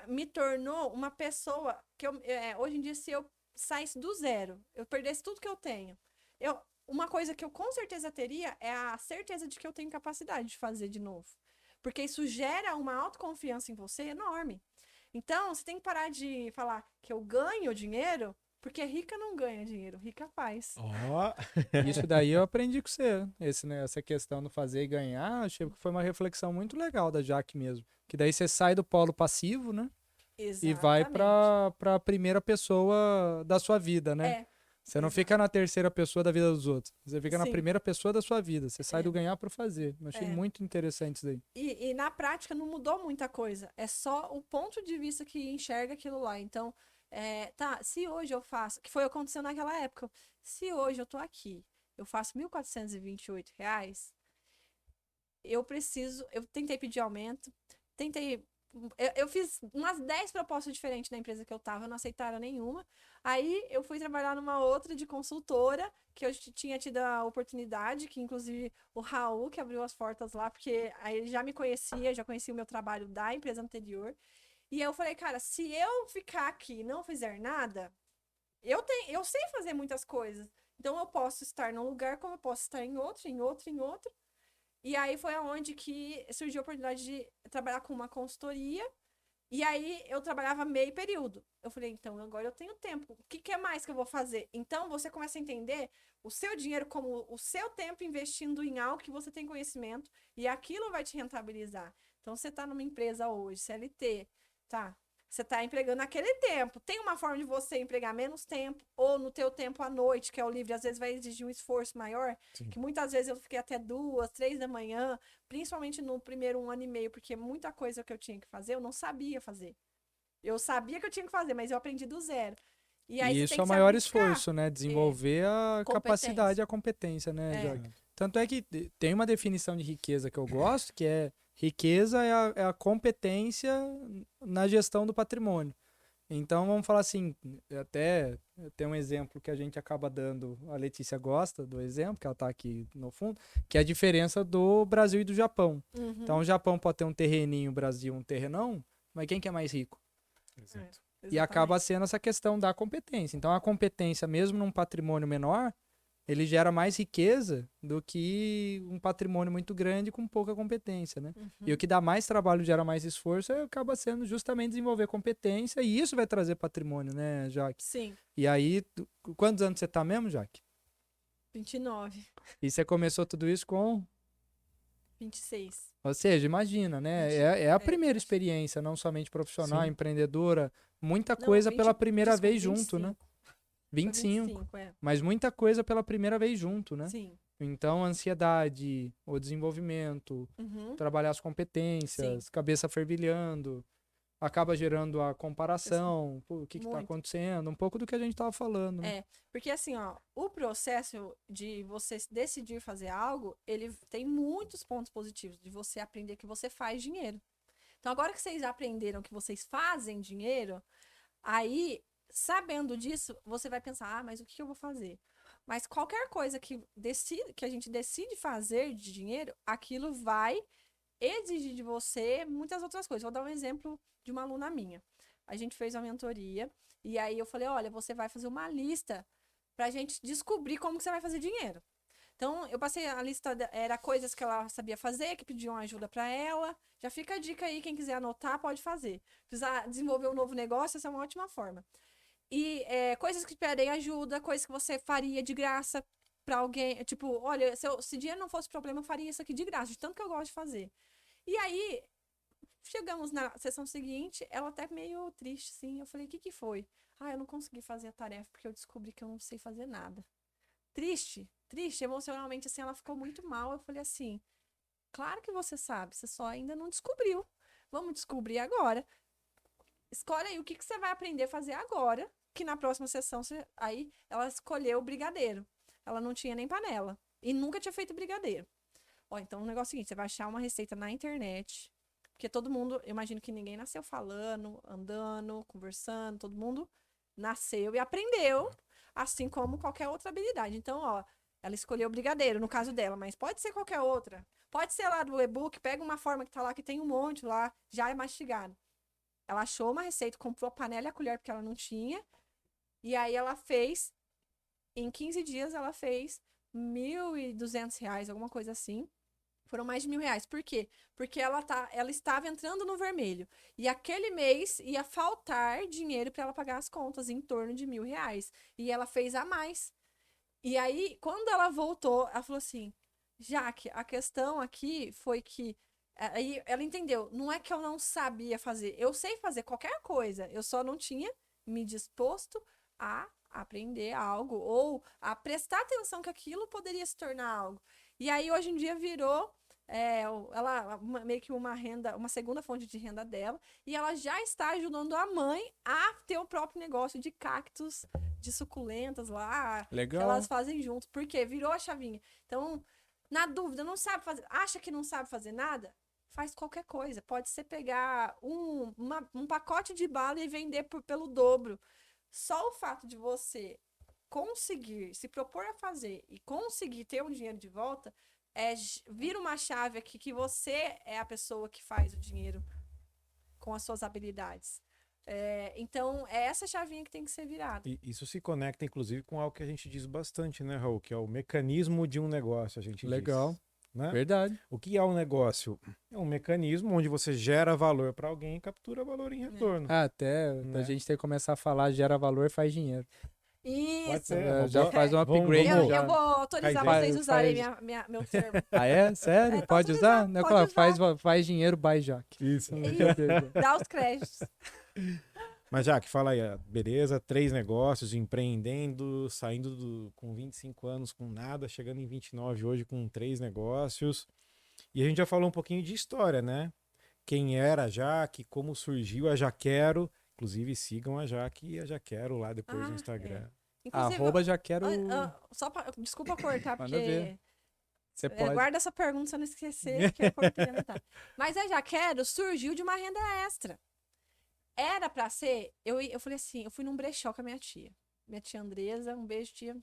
me tornou uma pessoa que hoje em dia, se eu saísse do zero, eu perdesse tudo que eu tenho. Uma coisa que eu com certeza teria é a certeza de que eu tenho capacidade de fazer de novo. Porque isso gera uma autoconfiança em você enorme. Então, você tem que parar de falar que eu ganho dinheiro, porque rica não ganha dinheiro, rica faz. Isso daí eu aprendi com você. Essa questão do fazer e ganhar, achei que foi uma reflexão muito legal da Jaque mesmo. Que daí você sai do polo passivo, né? Exatamente. E vai para a primeira pessoa da sua vida, né? Você não fica na terceira pessoa da vida dos outros. Você fica na primeira pessoa da sua vida. Você sai do ganhar para fazer. Eu achei muito interessante isso daí. E na prática não mudou muita coisa. É só o ponto de vista que enxerga aquilo lá. Então, se hoje eu faço... Que foi o que aconteceu naquela época. Se hoje eu tô aqui, eu faço R$1.428, eu tentei pedir aumento, eu fiz umas 10 propostas diferentes na empresa que eu tava, não aceitaram nenhuma. Aí eu fui trabalhar numa outra de consultora, que eu tinha tido a oportunidade, que inclusive o Raul, que abriu as portas lá, porque aí ele já me conhecia, já conhecia o meu trabalho da empresa anterior. E eu falei, cara, se eu ficar aqui e não fizer nada, eu sei fazer muitas coisas. Então eu posso estar num lugar como eu posso estar em outro, em outro, em outro. E aí foi aonde que surgiu a oportunidade de trabalhar com uma consultoria. E aí eu trabalhava meio período. Eu falei, então agora eu tenho tempo. O que é mais que eu vou fazer? Então você começa a entender o seu dinheiro como o seu tempo investindo em algo que você tem conhecimento. E aquilo vai te rentabilizar. Então você está numa empresa hoje, CLT, tá? Você está empregando aquele tempo. Tem uma forma de você empregar menos tempo, ou no teu tempo à noite, que é o livre, às vezes vai exigir um esforço maior, que muitas vezes eu fiquei até 2, 3 da manhã, principalmente no primeiro 1 ano e meio, porque muita coisa que eu tinha que fazer, eu não sabia fazer. Eu sabia que eu tinha que fazer, mas eu aprendi do zero. E aí isso é o maior esforço, né? Desenvolver a capacidade e a competência, né, Jaque? Tanto é que tem uma definição de riqueza que eu gosto, que é riqueza é a competência na gestão do patrimônio. Então, vamos falar assim, até tem um exemplo que a gente acaba dando, a Letícia gosta do exemplo, que ela está aqui no fundo, que é a diferença do Brasil e do Japão. Então, o Japão pode ter um terreninho, o Brasil um terrenão, mas quem que é mais rico? Exato. E acaba sendo essa questão da competência. Então, a competência, mesmo num patrimônio menor, ele gera mais riqueza do que um patrimônio muito grande com pouca competência, né? E o que dá mais trabalho, gera mais esforço, acaba sendo justamente desenvolver competência, e isso vai trazer patrimônio, né, Jaque? Sim. E aí, quantos anos você tá mesmo, Jaque? 29. E você começou tudo isso com? 26. Ou seja, imagina, né? É a primeira experiência, não somente profissional, empreendedora, muita Não, coisa 20, pela primeira desculpa, vez junto, né? 25. 25, é. Mas muita coisa pela primeira vez junto, né? Sim. Então, a ansiedade, o desenvolvimento, Uhum. trabalhar as competências, cabeça fervilhando, acaba gerando a comparação, pô, o que está Muito. acontecendo, um pouco do que a gente estava falando, né? É, porque assim, ó, o processo de você decidir fazer algo, ele tem muitos pontos positivos, de você aprender que você faz dinheiro. Então, agora que vocês aprenderam que vocês fazem dinheiro, aí, sabendo disso, você vai pensar, mas o que eu vou fazer? Mas qualquer coisa que a gente decide fazer de dinheiro, aquilo vai exigir de você muitas outras coisas. Vou dar um exemplo de uma aluna minha. A gente fez uma mentoria e aí eu falei, olha, você vai fazer uma lista pra gente descobrir como que você vai fazer dinheiro. Então, eu passei a lista, era coisas que ela sabia fazer, que pediam ajuda pra ela. Já fica a dica aí, quem quiser anotar, pode fazer. Precisar desenvolver um novo negócio, essa é uma ótima forma. E coisas que pedem ajuda, coisas que você faria de graça pra alguém. Tipo, olha, se dinheiro não fosse problema, eu faria isso aqui de graça, de tanto que eu gosto de fazer. E aí, chegamos na sessão seguinte, ela até meio triste, sim. Eu falei, o que que foi? Ah, eu não consegui fazer a tarefa porque eu descobri que eu não sei fazer nada. Triste, emocionalmente, assim, ela ficou muito mal. Eu falei assim, claro que você sabe, você só ainda não descobriu. Vamos descobrir agora. Escolhe aí o que que você vai aprender a fazer agora, que na próxima sessão, aí ela escolheu o brigadeiro. Ela não tinha nem panela e nunca tinha feito brigadeiro. Ó, então o negócio é o seguinte, você vai achar uma receita na internet, porque todo mundo, eu imagino que ninguém nasceu falando, andando, conversando, todo mundo nasceu e aprendeu, assim como qualquer outra habilidade. Então, ó, ela escolheu o brigadeiro, no caso dela, mas pode ser qualquer outra. Pode ser lá do e-book, pega uma forma que tá lá, que tem um monte lá, já é mastigado. Ela achou uma receita, comprou a panela e a colher, porque ela não tinha, e aí ela fez, em 15 dias ela fez R$ 1.200, alguma coisa assim. Foram mais de R$ 1.000. Por quê? Porque ela estava entrando no vermelho. E aquele mês ia faltar dinheiro para ela pagar as contas, em torno de R$ 1.000. E ela fez a mais. E aí, quando ela voltou, ela falou assim, Jaque, a questão aqui foi que... Aí ela entendeu, não é que eu não sabia fazer. Eu sei fazer qualquer coisa. Eu só não tinha me disposto a aprender algo. Ou a prestar atenção que aquilo poderia se tornar algo. E aí, hoje em dia, virou meio que uma renda, uma segunda fonte de renda dela, e ela já está ajudando a mãe a ter o próprio negócio de cactos, de suculentas lá, Legal. que elas fazem juntos, porque virou a chavinha. Então, na dúvida, não sabe fazer, acha que não sabe fazer nada? Faz qualquer coisa. Pode ser pegar um pacote de bala e vender pelo dobro. Só o fato de você conseguir se propor a fazer e conseguir ter um dinheiro de volta vira uma chave aqui que você é a pessoa que faz o dinheiro com as suas habilidades. Então, é essa chavinha que tem que ser virada. E isso se conecta, inclusive, com algo que a gente diz bastante, né, Raul? Que é o mecanismo de um negócio, a gente Legal. diz. Né? Verdade. O que é um negócio? É um mecanismo onde você gera valor para alguém e captura valor em retorno. Até a gente ter que começar a falar, gera valor, faz dinheiro. Isso. Já faz um upgrade. Eu vou autorizar vocês usarem meu termo. Ah, é? Sério? Pode usar? Não, pode usar. Faz dinheiro, by Jaque. Isso. Dá os créditos. Mas, Jaque, fala aí, beleza, 3 negócios, empreendendo, saindo com 25 anos com nada, chegando em 29 hoje com 3 negócios. E a gente já falou um pouquinho de história, né? Quem era a Jaque, como surgiu a Jaquero. Inclusive, sigam a Jaque e a Jaquero lá depois no Instagram. Arroba Jaquero... Desculpa cortar, Manda porque... ver. Você pode. Guarda essa pergunta se eu não esquecer, que é complementar. Mas a Jaquero surgiu de uma renda extra. Era pra ser... Eu falei assim, eu fui num brechó com a minha tia. Minha tia Andresa, um beijo, tia.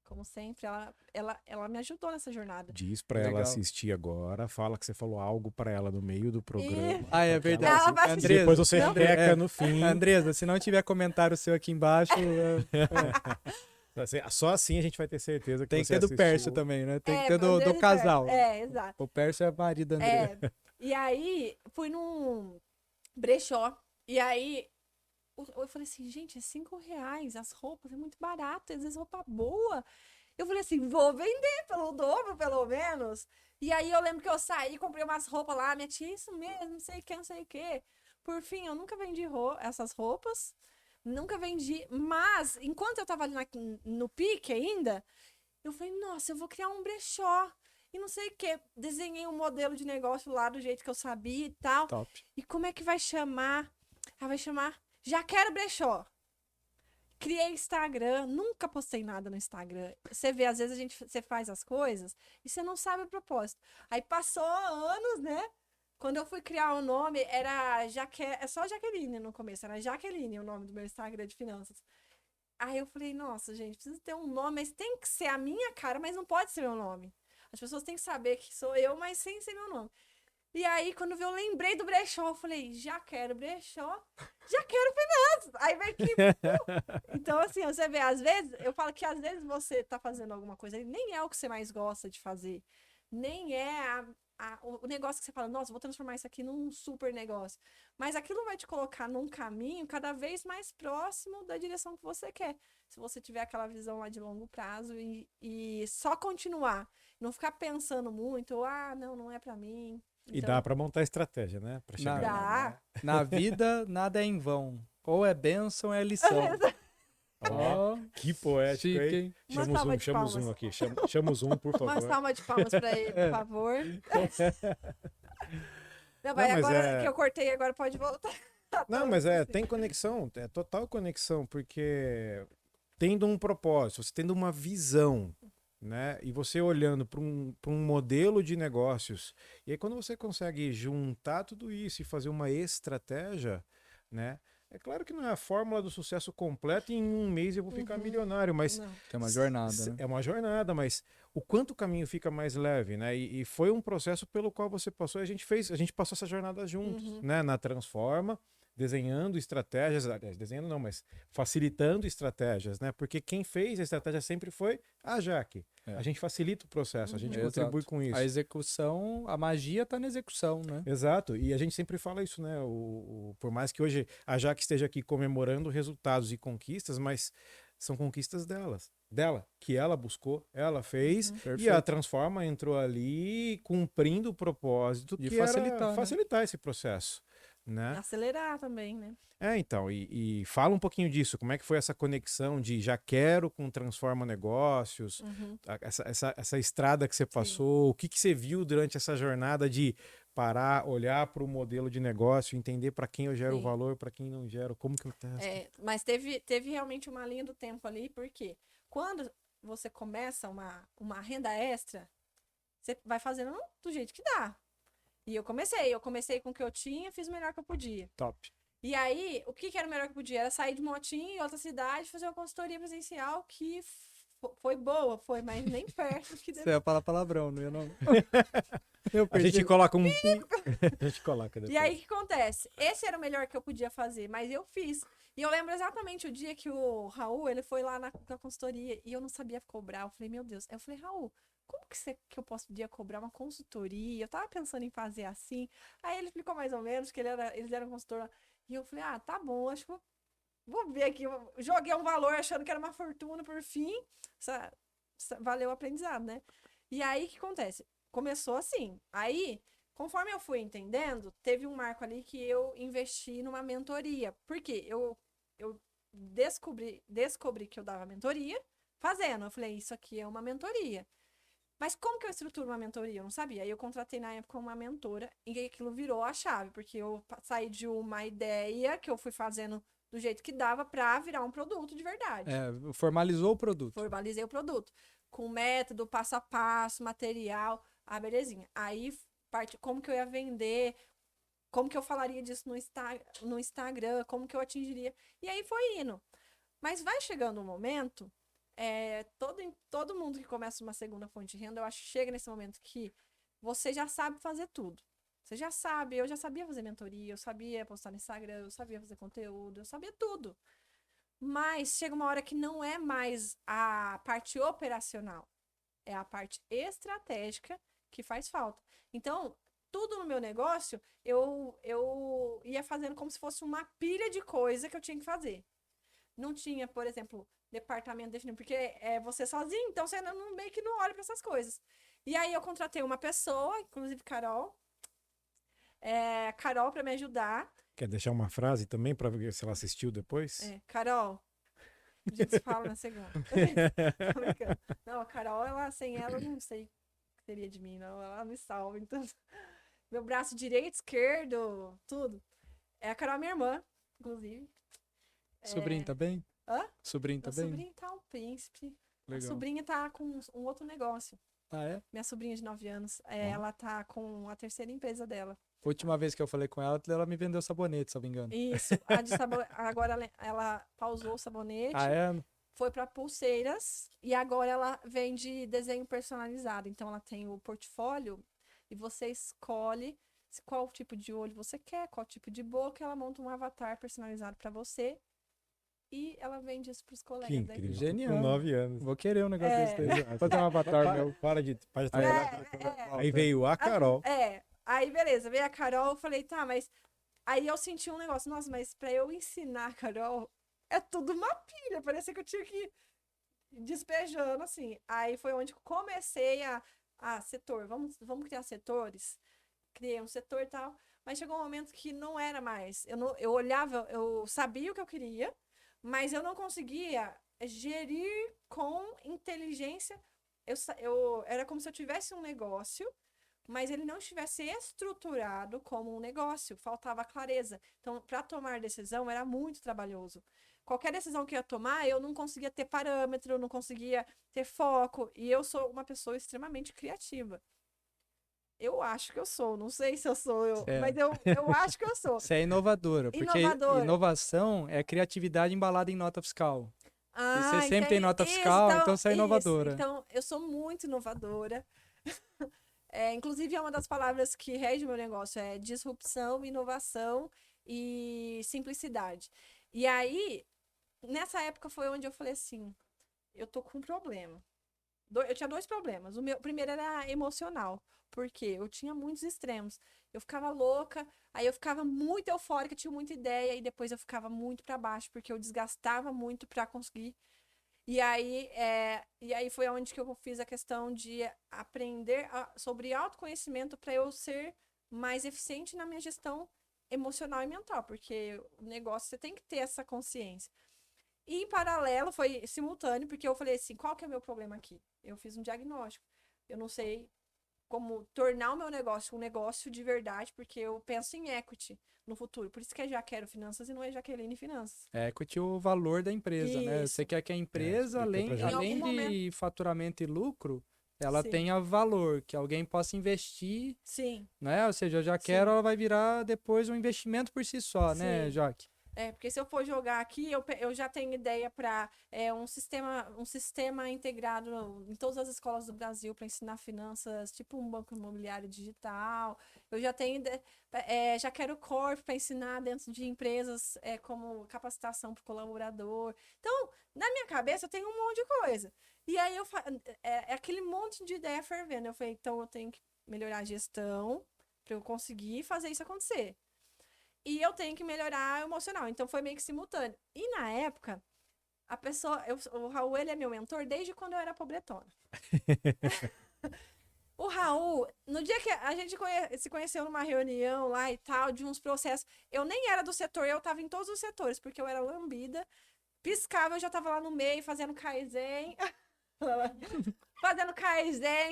Como sempre, ela me ajudou nessa jornada. Diz pra ela assistir agora, fala que você falou algo pra ela no meio do programa. Ah, é verdade. Ela vai Andresa, depois você reca no fim. Andresa, se não tiver comentário seu aqui embaixo... Só assim a gente vai ter certeza que tem que você ter do assistiu. Pércio também, né? Tem que ter do casal. Exato. O Pércio é marido da Andresa. E aí, fui num brechó. E aí, eu falei assim, gente, é R$5 as roupas, é muito barato, às vezes roupa boa. Eu falei assim, vou vender pelo dobro, pelo menos. E aí, eu lembro que eu saí, comprei umas roupas lá, minha tia, isso mesmo, não sei o que, não sei o que. Por fim, eu nunca vendi essas roupas. Nunca vendi. Mas, enquanto eu tava ali no pique ainda, eu falei, nossa, eu vou criar um brechó. E não sei o quê. Desenhei um modelo de negócio lá do jeito que eu sabia e tal. Top. E como é que vai chamar? Ah, vai chamar Já Quero Brechó. Criei Instagram, nunca postei nada no Instagram. Você vê, às vezes você faz as coisas e você não sabe o propósito. Aí passou anos, né? Quando eu fui criar o nome, é só Jaqueline no começo, era Jaqueline o nome do meu Instagram de finanças. Aí eu falei, nossa, gente, preciso ter um nome, mas tem que ser a minha cara, mas não pode ser meu nome. As pessoas têm que saber que sou eu, mas sem ser meu nome. E aí, quando eu lembrei do brechó, eu falei, já quero brechó, já quero finanças. Aí veio que... Então, assim, você vê, às vezes, eu falo que às vezes você tá fazendo alguma coisa e nem é o que você mais gosta de fazer. Nem é o negócio que você fala, nossa, vou transformar isso aqui num super negócio. Mas aquilo vai te colocar num caminho cada vez mais próximo da direção que você quer. Se você tiver aquela visão lá de longo prazo e só continuar, não ficar pensando muito, não é pra mim. E Então, dá para montar estratégia, né? Para chegar lá. dá. Na vida, nada é em vão. Ou é bênção, ou é lição. Ó, que poético, chique, hein? hein? Uma Chama o salva zoom, de chama o palmas. zoom aqui. Chama o zoom, por Uma favor. salva de palmas pra ele, por favor. Não, vai, mas agora que eu cortei, agora pode voltar. Não, mas tem conexão, é total conexão, porque tendo um propósito, você tendo uma visão, né? E você olhando para um modelo de negócios, e aí quando você consegue juntar tudo isso e fazer uma estratégia, né? É claro que não é a fórmula do sucesso completa e em um mês eu vou ficar milionário, mas Não. Tem uma jornada, né? é uma jornada, mas o quanto o caminho fica mais leve, né? E foi um processo pelo qual você passou e a gente passou essa jornada juntos, né? Na Transforma, desenhando estratégias, aliás, desenhando não, mas facilitando estratégias, né? Porque quem fez a estratégia sempre foi a Jaque. É. A gente facilita o processo, a gente Exato. contribui com isso. A execução, a magia tá na execução, né? Exato, e a gente sempre fala isso, né? Por mais que hoje a Jaque esteja aqui comemorando resultados e conquistas, mas são conquistas dela, que ela buscou, ela fez, e Perfeito. a Transforma entrou ali cumprindo o propósito De que facilitar, era né? facilitar esse processo, né? Acelerar também, né? Então, e fala um pouquinho disso, como é que foi essa conexão de já quero com Transforma Negócios, essa estrada que você passou, o que você viu durante essa jornada de parar, olhar para o modelo de negócio, entender para quem eu gero Sim. valor, para quem não gero, como que eu testo. Mas teve realmente uma linha do tempo ali, porque quando você começa uma renda extra, você vai fazendo do jeito que dá. E eu comecei com o que eu tinha, fiz o melhor que eu podia. Top. E aí, o que era o melhor que eu podia? Era sair de motinho em outra cidade, fazer uma consultoria presencial que foi boa, mas nem perto. Que Você ia falar palavrão, não ia não? Eu A gente percebi. coloca um... a gente coloca depois. E aí, o que acontece? Esse era o melhor que eu podia fazer, mas eu fiz. E eu lembro exatamente o dia que o Raul, ele foi lá na consultoria e eu não sabia cobrar. Eu falei, meu Deus. Aí eu falei, Raul, como que eu podia cobrar uma consultoria? Eu tava pensando em fazer assim. Aí ele explicou mais ou menos que eles eram consultor. E eu falei, tá bom, acho que vou ver aqui. Eu joguei um valor achando que era uma fortuna, por fim. Valeu o aprendizado, né? E aí, o que acontece? Começou assim. Aí, conforme eu fui entendendo, teve um marco ali que eu investi numa mentoria. Por quê? Eu descobri que eu dava mentoria fazendo. Eu falei, isso aqui é uma mentoria. Mas como que eu estruturo uma mentoria? Eu não sabia. Aí eu contratei na época uma mentora e aquilo virou a chave, porque eu saí de uma ideia que eu fui fazendo do jeito que dava pra virar um produto de verdade. Formalizou o produto. Formalizei o produto. Com método, passo a passo, material, belezinha. Aí, como que eu ia vender, como que eu falaria disso no Instagram, como que eu atingiria. E aí foi indo. Mas vai chegando um momento... todo mundo que começa uma segunda fonte de renda, eu acho que chega nesse momento que você já sabe fazer tudo. Você já sabe, eu já sabia fazer mentoria, eu sabia postar no Instagram, eu sabia fazer conteúdo, eu sabia tudo. Mas chega uma hora que não é mais a parte operacional, é a parte estratégica que faz falta. Então, tudo no meu negócio, eu ia fazendo como se fosse uma pilha de coisa que eu tinha que fazer. Não tinha, por exemplo, departamento definido, porque é você sozinho, então você meio que não olha para essas coisas. E aí eu contratei uma pessoa, inclusive Carol, Carol para me ajudar. Quer deixar uma frase também para ver se ela assistiu depois? Carol, a gente se fala na segunda. Tô brincando. Não, a Carol, sem ela, eu não sei o que seria de mim, não. Ela me salva, então. Meu braço direito, esquerdo, tudo. A Carol é minha irmã, inclusive. Sobrinho tá bem? Hã? Sobrinho tá Meu bem? sobrinho tá um príncipe. A Legal. sobrinha tá com um outro negócio. Ah, é? Minha sobrinha de 9 anos. Ela tá com a terceira empresa dela. Última vez que eu falei com ela me vendeu sabonete, se eu não me engano. Isso. Agora ela pausou o sabonete. Ah, é? Foi para pulseiras e agora ela vende desenho personalizado. Então ela tem o portfólio e você escolhe qual tipo de olho você quer, qual tipo de boca, ela monta um avatar personalizado para você e ela vende isso para os Que colegas da incrível. equipe. Genial. Com 9 anos. Vou querer um negócio É. desse daí. Fazer um avatar meu. Para de Aí, trabalhar. Aí veio a Carol. Aí beleza, veio a Carol, eu falei, tá, mas aí eu senti um negócio, nossa, mas para eu ensinar a Carol é tudo uma pilha, parecia que eu tinha que ir despejando assim. Aí foi onde comecei setor, vamos criar setores. Criei um setor e tal, mas chegou um momento que não era mais. Eu olhava, eu sabia o que eu queria, mas eu não conseguia gerir com inteligência. Era como se eu tivesse um negócio, mas ele não estivesse estruturado como um negócio, faltava clareza. Então, para tomar decisão era muito trabalhoso. Qualquer decisão que eu ia tomar, eu não conseguia ter parâmetro, eu não conseguia ter foco, e eu sou uma pessoa extremamente criativa. Eu acho que eu sou, não sei se eu sou, mas eu acho que eu sou. Você é inovadora, porque Inovadora. inovação é criatividade embalada em nota fiscal. E você sempre entendi. tem nota fiscal, então você é inovadora. Então, eu sou muito inovadora. Inclusive, é uma das palavras que rege o meu negócio, é disrupção, inovação e simplicidade. E aí, nessa época foi onde eu falei assim, eu tô com um problema. Eu tinha 2 problemas. O primeiro era emocional, porque eu tinha muitos extremos. Eu ficava louca, aí eu ficava muito eufórica, tinha muita ideia, e depois eu ficava muito para baixo, porque eu desgastava muito para conseguir. E aí foi onde que eu fiz a questão de aprender sobre autoconhecimento para eu ser mais eficiente na minha gestão emocional e mental, porque o negócio você tem que ter essa consciência. E em paralelo, foi simultâneo, porque eu falei assim, qual que é o meu problema aqui? Eu fiz um diagnóstico. Eu não sei como tornar o meu negócio um negócio de verdade, porque eu penso em equity no futuro. Por isso que é Jaquero Finanças e não é Jaqueline Finanças. Equity é o valor da empresa, né? Isso. Você quer que a empresa, além Em algum de momento. faturamento e lucro, ela Sim. tenha valor, que alguém possa investir, Sim. né? Ou seja, a Jaquero ela vai virar depois um investimento por si só, né, Sim. Jaque? Porque se eu for jogar aqui, eu já tenho ideia para um sistema integrado em todas as escolas do Brasil para ensinar finanças, tipo um banco imobiliário digital. Eu já tenho, já quero corpo para ensinar dentro de empresas como capacitação para o colaborador. Então, na minha cabeça, eu tenho um monte de coisa. E aí aquele monte de ideia fervendo. Eu falei, então eu tenho que melhorar a gestão para eu conseguir fazer isso acontecer. E eu tenho que melhorar o emocional. Então foi meio que simultâneo. E na época, o Raul, ele é meu mentor desde quando eu era pobretona. O Raul, no dia que a gente se conheceu numa reunião lá e tal, de uns processos, eu nem era do setor, eu tava em todos os setores, porque eu era lambida, piscava, eu já tava lá no meio, fazendo Kaizen,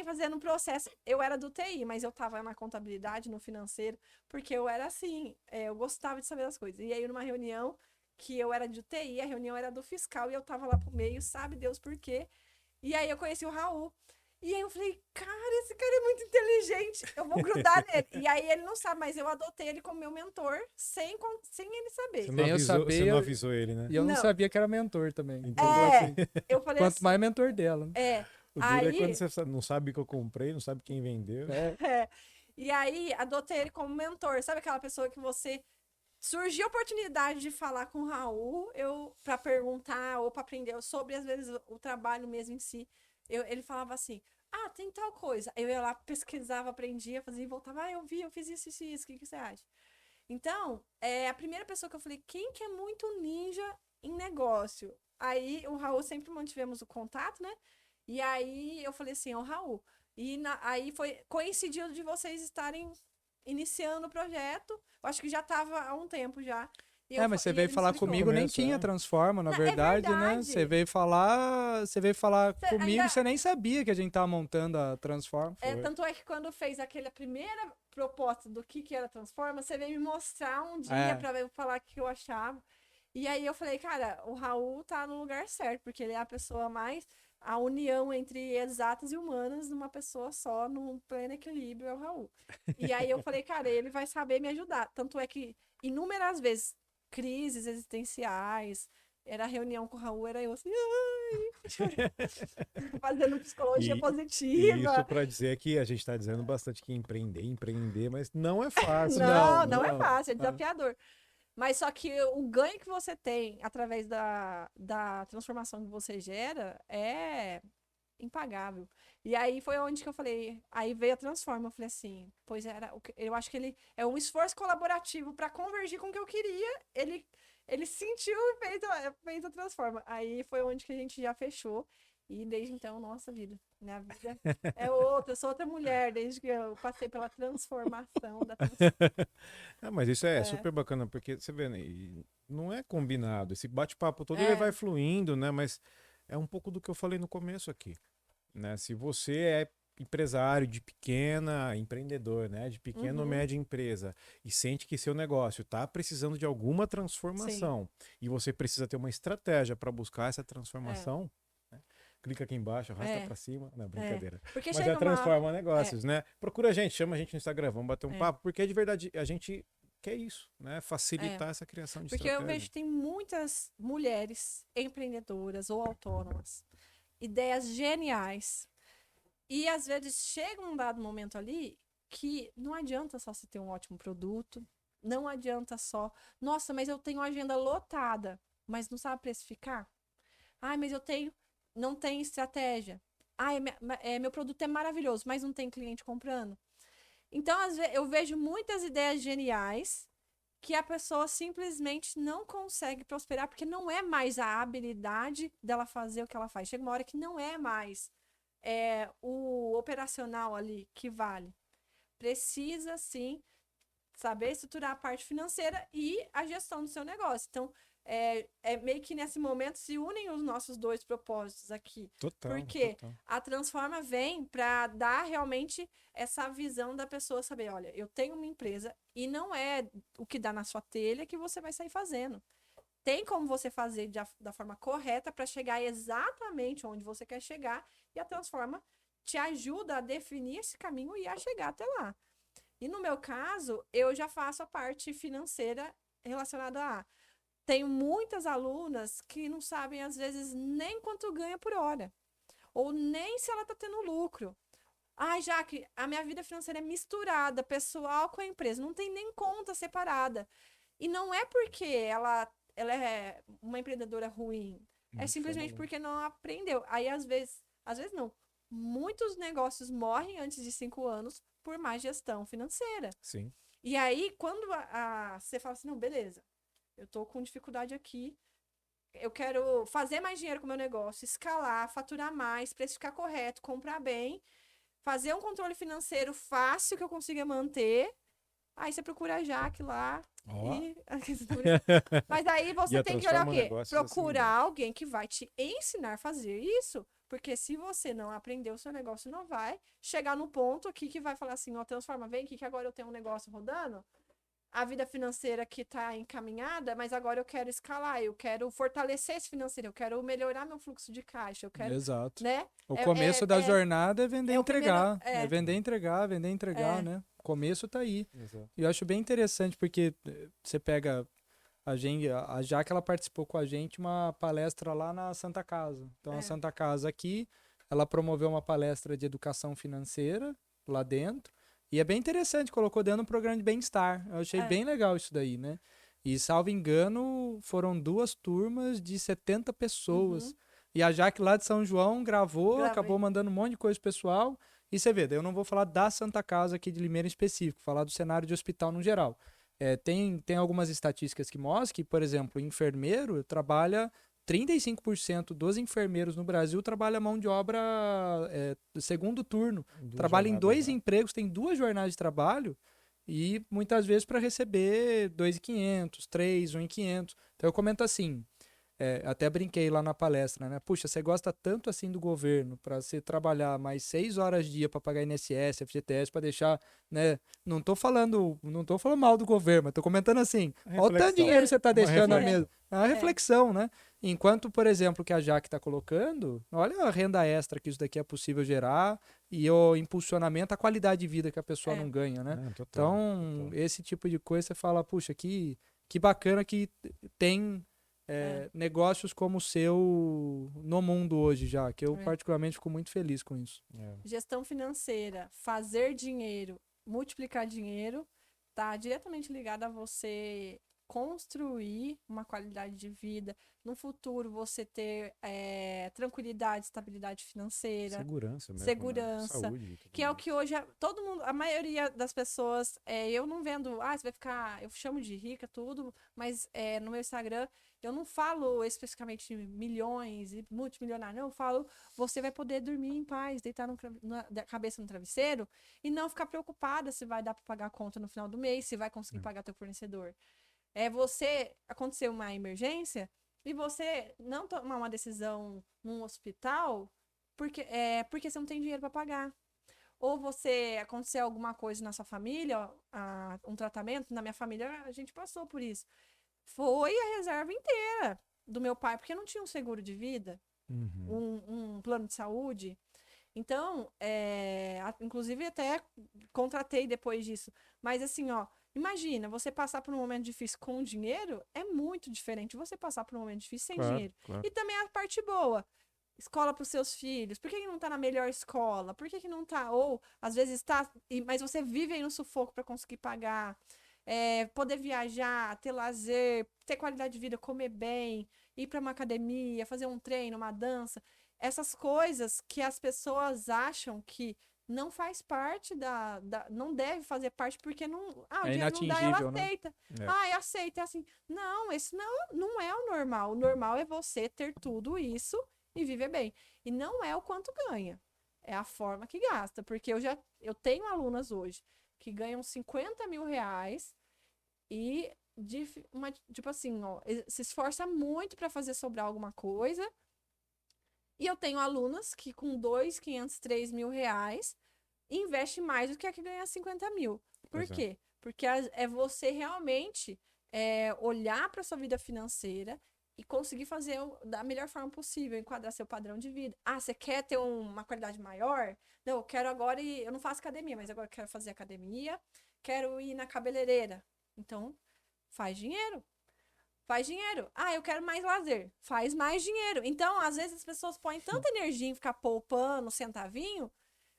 fazendo um processo. Eu era do TI, mas eu tava na contabilidade, no financeiro, porque eu era assim, eu gostava de saber das coisas. E aí, numa reunião que eu era de TI, a reunião era do fiscal, e eu tava lá pro meio, sabe Deus por quê. E aí eu conheci o Raul. E aí eu falei, cara, esse cara é muito inteligente, eu vou grudar nele. E aí ele não sabe, mas eu adotei ele como meu mentor, sem ele saber. Você não avisou ele, né? E eu não sabia que era mentor também. Então, eu falei Quanto assim, mais mentor dela. Né? O duro é quando você não sabe o que eu comprei, não sabe quem vendeu. E aí, adotei ele como mentor. Sabe aquela pessoa que você... Surgiu a oportunidade de falar com o Raul, para perguntar ou para aprender sobre, às vezes, o trabalho mesmo em si. Ele falava assim, tem tal coisa. Eu ia lá, pesquisava, aprendia, fazia e voltava. Eu fiz isso, o que você acha? Então, a primeira pessoa que eu falei, quem que é muito ninja em negócio? Aí, o Raul, sempre mantivemos o contato, né? E aí, eu falei assim, Raul... E aí coincidiu de vocês estarem iniciando o projeto. Eu acho que já estava há um tempo já. E Mas você e veio ele me falar explicou. comigo, nem Começo, tinha é. Transforma, na Não, é verdade, né? verdade. Você veio falar comigo, ainda- você nem sabia que a gente tava montando a Transforma. Foi. Tanto é que quando fez aquela primeira proposta do que era Transforma, você veio me mostrar um dia É. pra eu falar o que eu achava. E aí eu falei, cara, o Raul tá no lugar certo, porque ele é a pessoa mais. A união entre exatas e humanas numa pessoa só, num pleno equilíbrio, é o Raul. E aí eu falei, cara, ele vai saber me ajudar. Tanto é que inúmeras vezes, crises existenciais, era reunião com o Raul, era eu assim, fazendo psicologia E positiva. isso para dizer que a gente está dizendo bastante que empreender, mas não é fácil. Não é não. fácil, é desafiador. Mas só que o ganho que você tem através da transformação que você gera é impagável. E aí foi onde que eu falei, aí veio a Transforma, eu falei assim, pois era, eu acho que ele é um esforço colaborativo para convergir com o que eu queria, ele sentiu e fez a Transforma. Aí foi onde que a gente já fechou. E desde então, nossa vida, minha vida é outra, eu sou outra mulher, desde que eu passei pela transformação da Mas isso é super bacana, porque você vê, né, e não é combinado. Esse bate-papo todo ele É. vai fluindo, né? Mas é um pouco do que eu falei no começo aqui, né? Se você é empresário de pequena, empreendedor, né? De pequena ou média empresa e sente que seu negócio está precisando de alguma transformação e você precisa ter uma estratégia para buscar essa transformação, né? Clica aqui embaixo, arrasta para cima. Não, brincadeira. Porque Mas chega é Transforma Negócios, É. né? Procura a gente, chama a gente no Instagram, vamos bater um papo, porque de verdade a gente quer isso, né? Facilitar essa criação de Porque estratégia. eu vejo que tem muitas mulheres empreendedoras ou autônomas, ideias geniais. E às vezes chega um dado momento ali que não adianta só você ter um ótimo produto, não adianta só, nossa, mas eu tenho uma agenda lotada, mas não sabe precificar? Ai, mas não tenho estratégia. Ai, meu produto é maravilhoso, mas não tem cliente comprando. Então, às vezes, eu vejo muitas ideias geniais que a pessoa simplesmente não consegue prosperar porque não é mais a habilidade dela fazer o que ela faz. Chega uma hora que não é mais o operacional ali que vale. Precisa, sim, saber estruturar a parte financeira e a gestão do seu negócio. Então, meio que nesse momento se unem os nossos dois propósitos aqui. Porque a Transforma vem para dar realmente essa visão da pessoa saber, olha, eu tenho uma empresa e não é o que dá na sua telha que você vai sair fazendo. Tem como você fazer da forma correta para chegar exatamente onde você quer chegar e a Transforma te ajuda a definir esse caminho e a chegar até lá. E no meu caso, eu já faço a parte financeira relacionada a... Tenho muitas alunas que não sabem, às vezes, nem quanto ganha por hora. Ou nem se ela está tendo lucro. Ai, Jaque, a minha vida financeira é misturada, pessoal com a empresa. Não tem nem conta separada. E não é porque ela é uma empreendedora ruim. É simplesmente porque não aprendeu. Aí, às vezes não. Muitos negócios morrem antes de 5 anos por má gestão financeira. Sim. E aí, quando você fala assim, não, beleza, eu tô com dificuldade aqui, eu quero fazer mais dinheiro com o meu negócio, escalar, faturar mais, precificar correto, comprar bem, fazer um controle financeiro fácil que eu consiga manter. Aí você procura a Jaque lá. Mas aí você tem que olhar o quê? Procurar alguém que vai te ensinar a fazer isso. Porque se você não aprender, o seu negócio não vai chegar no ponto aqui que vai falar assim, ó, Transforma, vem aqui que agora eu tenho um negócio rodando. A vida financeira que está encaminhada, mas agora eu quero escalar, eu quero fortalecer esse financeiro, eu quero melhorar meu fluxo de caixa, eu quero... Exato. Né? O começo da jornada é vender e entregar. Primeiro, é vender e entregar, né? O começo tá aí. Exato. E eu acho bem interessante, porque você pega... A Jaque, ela participou com a gente uma palestra lá na Santa Casa. Então, a Santa Casa aqui, ela promoveu uma palestra de educação financeira lá dentro. E é bem interessante, colocou dentro um programa de bem-estar. Eu achei bem legal isso daí, né? E, salvo engano, foram 2 turmas de 70 pessoas. E a Jaque lá de São João gravou, acabou mandando um monte de coisa pro pessoal. E você vê, daí eu não vou falar da Santa Casa aqui de Limeira em específico, falar do cenário de hospital no geral. Tem algumas estatísticas que mostram que, por exemplo, o enfermeiro trabalha... 35% dos enfermeiros no Brasil trabalham mão de obra segundo turno. Trabalha em 2 empregos, tem 2 jornadas de trabalho E muitas vezes para receber 2.500, 3, 1.500. Então eu comento assim, até brinquei lá na palestra, né? Puxa, você gosta tanto assim do governo para você trabalhar mais 6 horas dia para pagar INSS, FGTS, para deixar, né? Não tô falando mal do governo, mas tô comentando assim, olha o tanto de dinheiro que você tá deixando na mesa. É uma reflexão, né? Enquanto, por exemplo, que a Jaque está colocando, olha a renda extra que isso daqui é possível gerar e o impulsionamento, a qualidade de vida que a pessoa não ganha, né? Então, esse tipo de coisa você fala, puxa, que bacana que tem negócios como o seu no mundo hoje já, que eu particularmente fico muito feliz com isso. Gestão financeira, fazer dinheiro, multiplicar dinheiro, tá diretamente ligado a você construir uma qualidade de vida. No futuro, você ter tranquilidade, estabilidade financeira. Segurança mesmo, segurança, né? Saúde. Que é o que hoje todo mundo, a maioria das pessoas, eu não vendo, você vai ficar, eu chamo de rica, tudo, mas no meu Instagram eu não falo especificamente de milhões e multimilionário, não, eu falo, você vai poder dormir em paz, deitar na cabeça no travesseiro e não ficar preocupada se vai dar para pagar a conta no final do mês, se vai conseguir pagar teu fornecedor. Aconteceu uma emergência e você não tomar uma decisão num hospital porque você não tem dinheiro para pagar. Ou aconteceu alguma coisa na sua família, um tratamento, na minha família a gente passou por isso. Foi a reserva inteira do meu pai, porque não tinha um seguro de vida, um plano de saúde. Então, inclusive até contratei depois disso. Mas assim, imagina, você passar por um momento difícil com dinheiro é muito diferente de você passar por um momento difícil sem dinheiro. Claro. E também a parte boa. Escola para os seus filhos. Por que não tá na melhor escola? Por que não tá? Ou, às vezes, tá, mas você vive aí no sufoco para conseguir pagar. Poder viajar, ter lazer, ter qualidade de vida, comer bem, ir para uma academia, fazer um treino, uma dança. Essas coisas que as pessoas acham que não faz parte não deve fazer parte porque não, o dinheiro não dá, ela aceita. Né? Aceita, é assim. Não, esse não é o normal. O normal é você ter tudo isso e viver bem. E não é o quanto ganha. É a forma que gasta. Porque eu tenho alunas hoje que ganham 50 mil reais e tipo assim, se esforça muito para fazer sobrar alguma coisa. E eu tenho alunas que com 2.500, 3 mil reais investe mais do que a que ganha 50 mil. Por quê? Porque é você realmente olhar para sua vida financeira e conseguir fazer da melhor forma possível, enquadrar seu padrão de vida. Você quer ter uma qualidade maior? Não, eu quero agora eu não faço academia, mas agora eu quero fazer academia, quero ir na cabeleireira. Então, faz dinheiro. Faz dinheiro. Eu quero mais lazer. Faz mais dinheiro. Então, às vezes, as pessoas põem tanta energia em ficar poupando centavinho,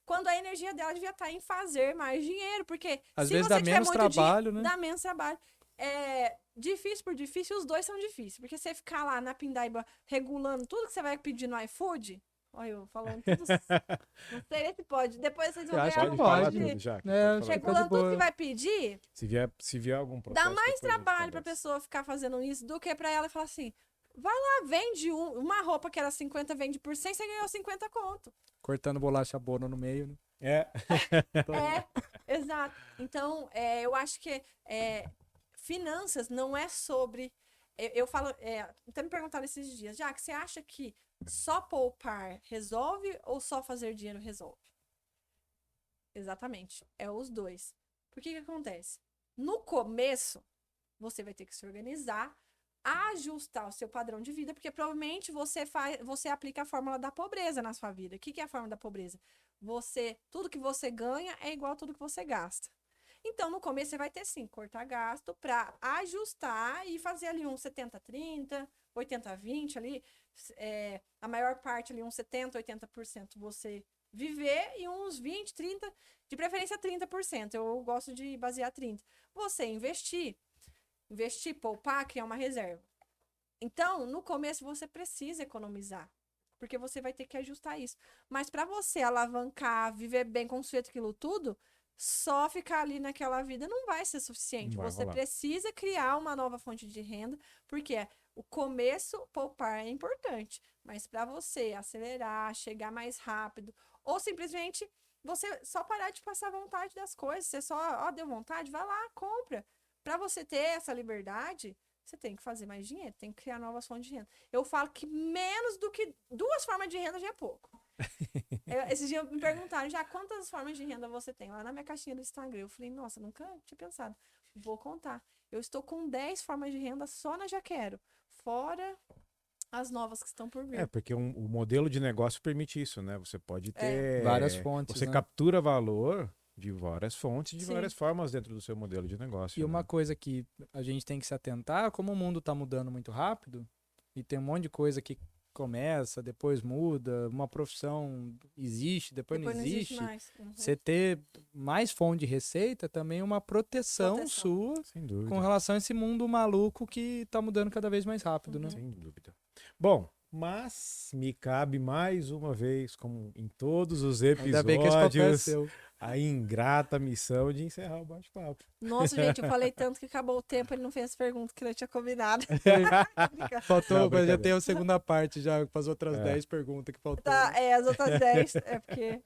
quando a energia dela devia estar em fazer mais dinheiro. Porque às se vezes você dá tiver menos muito trabalho, dinheiro, né? dá menos trabalho. Difícil por difícil, os dois são difíceis. Porque você ficar lá na pindaíba regulando tudo que você vai pedir no iFood. Olha, eu falando tudo. Não sei se pode. Depois vocês vão ver acho a que falar pode. tudo, já. regulando tudo que vai pedir. Se vier algum processo, dá mais depois a gente trabalho pra conversa. pessoa ficar fazendo isso do que pra ela falar assim: vai lá, vende uma roupa que era 50, vende por 100, você ganhou 50 conto. Cortando bolacha bono no meio, né? Exato. Então, eu acho que finanças não é sobre. Eu falo, até me perguntaram esses dias, já que você acha que só poupar resolve ou só fazer dinheiro resolve? Exatamente. É os dois. Por que acontece? No começo, você vai ter que se organizar, ajustar o seu padrão de vida, porque provavelmente você aplica a fórmula da pobreza na sua vida. O que é a fórmula da pobreza? Tudo que você ganha é igual a tudo que você gasta. Então, no começo, você vai ter, sim, cortar gasto para ajustar e fazer ali um 70-30, 80-20 ali. A maior parte ali, uns 70%, 80% você viver e uns 20, 30, de preferência 30%. Eu gosto de basear 30%. Você investir, poupar, criar uma reserva. Então, no começo, você precisa economizar, porque você vai ter que ajustar isso. Mas para você alavancar, viver bem, construir aquilo tudo, só ficar ali naquela vida não vai ser suficiente. Você precisa criar uma nova fonte de renda, porque o começo, poupar é importante. Mas para você acelerar, chegar mais rápido, ou simplesmente você só parar de passar vontade das coisas. Você só, ó, deu vontade, vai lá, compra. Para você ter essa liberdade, você tem que fazer mais dinheiro, tem que criar novas fontes de renda. Eu falo que menos do que 2 formas de renda já é pouco. Esses dias me perguntaram já quantas formas de renda você tem lá na minha caixinha do Instagram. Eu falei, nossa, nunca tinha pensado. Vou contar. Eu estou com 10 formas de renda só na Jaquero. Fora as novas que estão por vir. Porque o modelo de negócio permite isso, né? Você pode ter... Várias fontes, Você né? captura valor de várias fontes, de Sim. várias formas dentro do seu modelo de negócio. E uma né? coisa que a gente tem que se atentar, como o mundo está mudando muito rápido, e tem um monte de coisa que começa, depois muda, uma profissão existe, depois não existe. mais. Uhum. Você ter mais fonte de receita também é uma proteção sua Sem dúvida. com relação a esse mundo maluco que está mudando cada vez mais rápido, né? Sem dúvida. Bom, mas me cabe mais uma vez, como em todos os Ainda bem que esse papel é episódios, seu. a ingrata missão de encerrar o bate-papo. Nossa, gente, eu falei tanto que acabou o tempo, ele não fez as perguntas que ele tinha combinado. Faltou, Não, mas já brincadeira. tem a segunda parte já, com as outras É. 10 perguntas que faltou. Tá, as outras 10 é porque...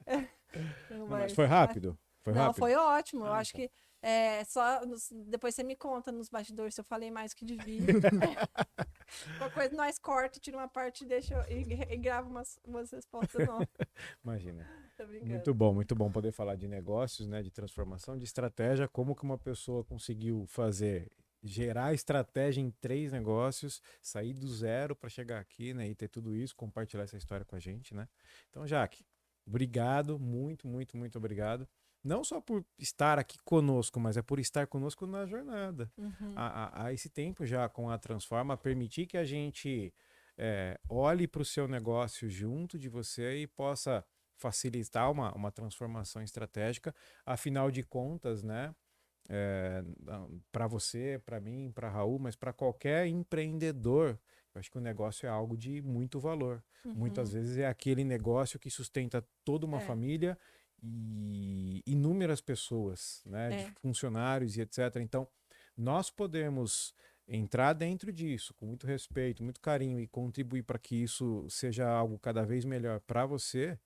Não, mas foi rápido? Foi Não, rápido? foi ótimo. Eu Ah, acho então. que depois você me conta nos bastidores se eu falei mais que devia. Qualquer coisa nós corta, tira uma parte e deixa e grava umas respostas novas. Imagina. Tô brincando. Muito bom poder falar de negócios, né, de transformação, de estratégia, como que uma pessoa conseguiu gerar estratégia em 3 negócios, sair do zero para chegar aqui, né, e ter tudo isso, compartilhar essa história com a gente, né? Então, Jaque, obrigado, muito, muito, muito obrigado. Não só por estar aqui conosco, mas é por estar conosco na jornada. Uhum. Há esse tempo já com a Transforma, permitir que a gente olhe para o seu negócio junto de você e possa facilitar uma transformação estratégica. Afinal de contas, né? Para você, para mim, para Raul, mas para qualquer empreendedor, eu acho que o negócio é algo de muito valor. Uhum. Muitas vezes é aquele negócio que sustenta toda uma família e inúmeras pessoas, né, de funcionários e etc. Então, nós podemos entrar dentro disso com muito respeito, muito carinho e contribuir para que isso seja algo cada vez melhor para você.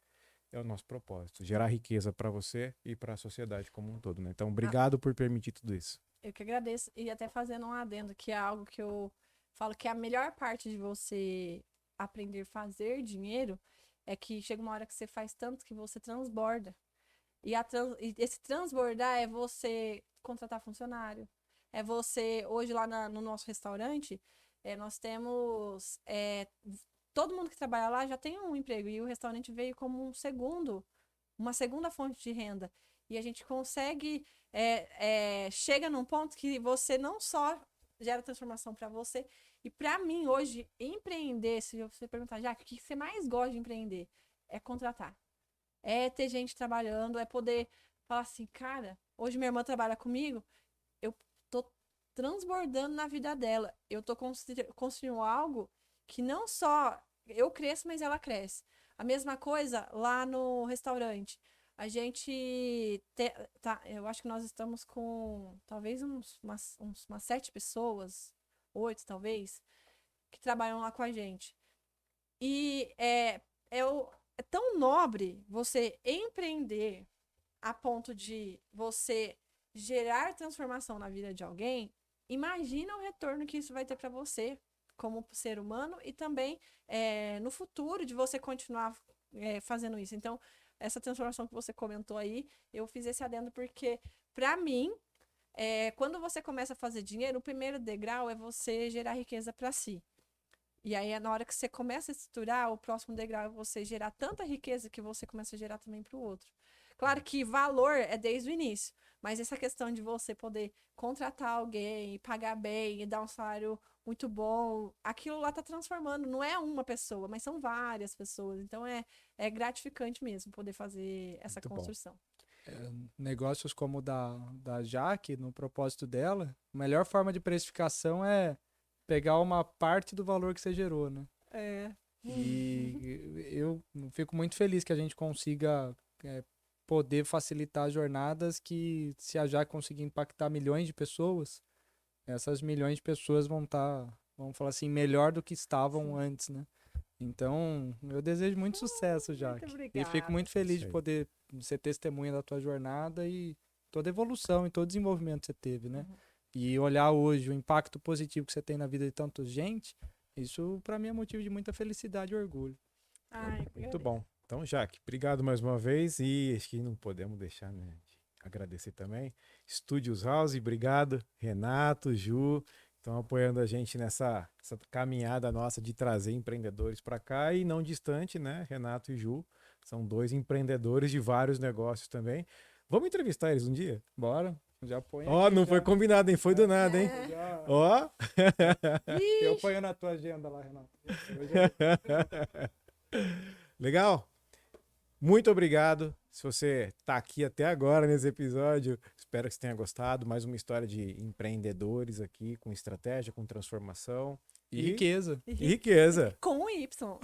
É o nosso propósito, gerar riqueza para você e para a sociedade como um todo, né? Então, obrigado por permitir tudo isso. Eu que agradeço. E até fazendo um adendo, que é algo que eu falo que é a melhor parte de você aprender a fazer dinheiro é que chega uma hora que você faz tanto que você transborda. E esse transbordar é você contratar funcionário. É você, hoje lá no nosso restaurante, nós temos... todo mundo que trabalha lá já tem um emprego. E o restaurante veio como uma segunda fonte de renda. E a gente consegue... chega num ponto que você não só gera transformação para você. E para mim, hoje, empreender, se você perguntar, já, o que você mais gosta de empreender? É contratar. É ter gente trabalhando, é poder falar assim, cara, hoje minha irmã trabalha comigo, eu tô transbordando na vida dela. Eu tô construindo algo que não só eu cresço, mas ela cresce. A mesma coisa lá no restaurante. A gente eu acho que nós estamos com talvez umas 7 pessoas, 8 talvez, que trabalham lá com a gente. E é tão nobre você empreender a ponto de você gerar transformação na vida de alguém. Imagina o retorno que isso vai ter para você como ser humano e também no futuro de você continuar fazendo isso. Então, essa transformação que você comentou aí, eu fiz esse adendo porque, para mim, quando você começa a fazer dinheiro, o primeiro degrau é você gerar riqueza para si. E aí, na hora que você começa a estruturar, o próximo degrau é você gerar tanta riqueza que você começa a gerar também para o outro. Claro que valor é desde o início, mas essa questão de você poder contratar alguém, pagar bem e dar um salário muito bom, aquilo lá está transformando. Não é uma pessoa, mas são várias pessoas. Então, é gratificante mesmo poder fazer essa Muito construção. Negócios como o da Jaque, no propósito dela, a melhor forma de precificação é pegar uma parte do valor que você gerou, né? E eu fico muito feliz que a gente consiga poder facilitar jornadas que, se a Jaque conseguir impactar milhões de pessoas, essas milhões de pessoas vão estar, vamos falar assim, melhor do que estavam antes, né? Então, eu desejo muito sucesso, Jaque. E fico muito feliz de poder ser testemunha da tua jornada e toda evolução e todo desenvolvimento que você teve, né? E olhar hoje o impacto positivo que você tem na vida de tanta gente, isso para mim é motivo de muita felicidade e orgulho. Ai, Muito bom. Então, Jaque, obrigado mais uma vez e acho que não podemos deixar, né, de agradecer também. Studios House, obrigado. Renato, Ju, estão apoiando a gente nessa caminhada nossa de trazer empreendedores para cá e não distante, né? Renato e Ju são 2 empreendedores de vários negócios também. Vamos entrevistar eles um dia? Bora, já põe Ó, aqui, não já. foi combinado, hein? Foi do nada, hein? Já- Ó. Eu ponho na tua agenda lá, Renato. Legal? Muito obrigado. Se você está aqui até agora nesse episódio, espero que você tenha gostado. Mais uma história de empreendedores aqui, com estratégia, com transformação E riqueza. e riqueza. Com Y.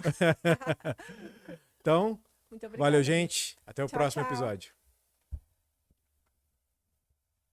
Então, Muito obrigada. valeu, gente. Até o Tchau, próximo tchau. episódio.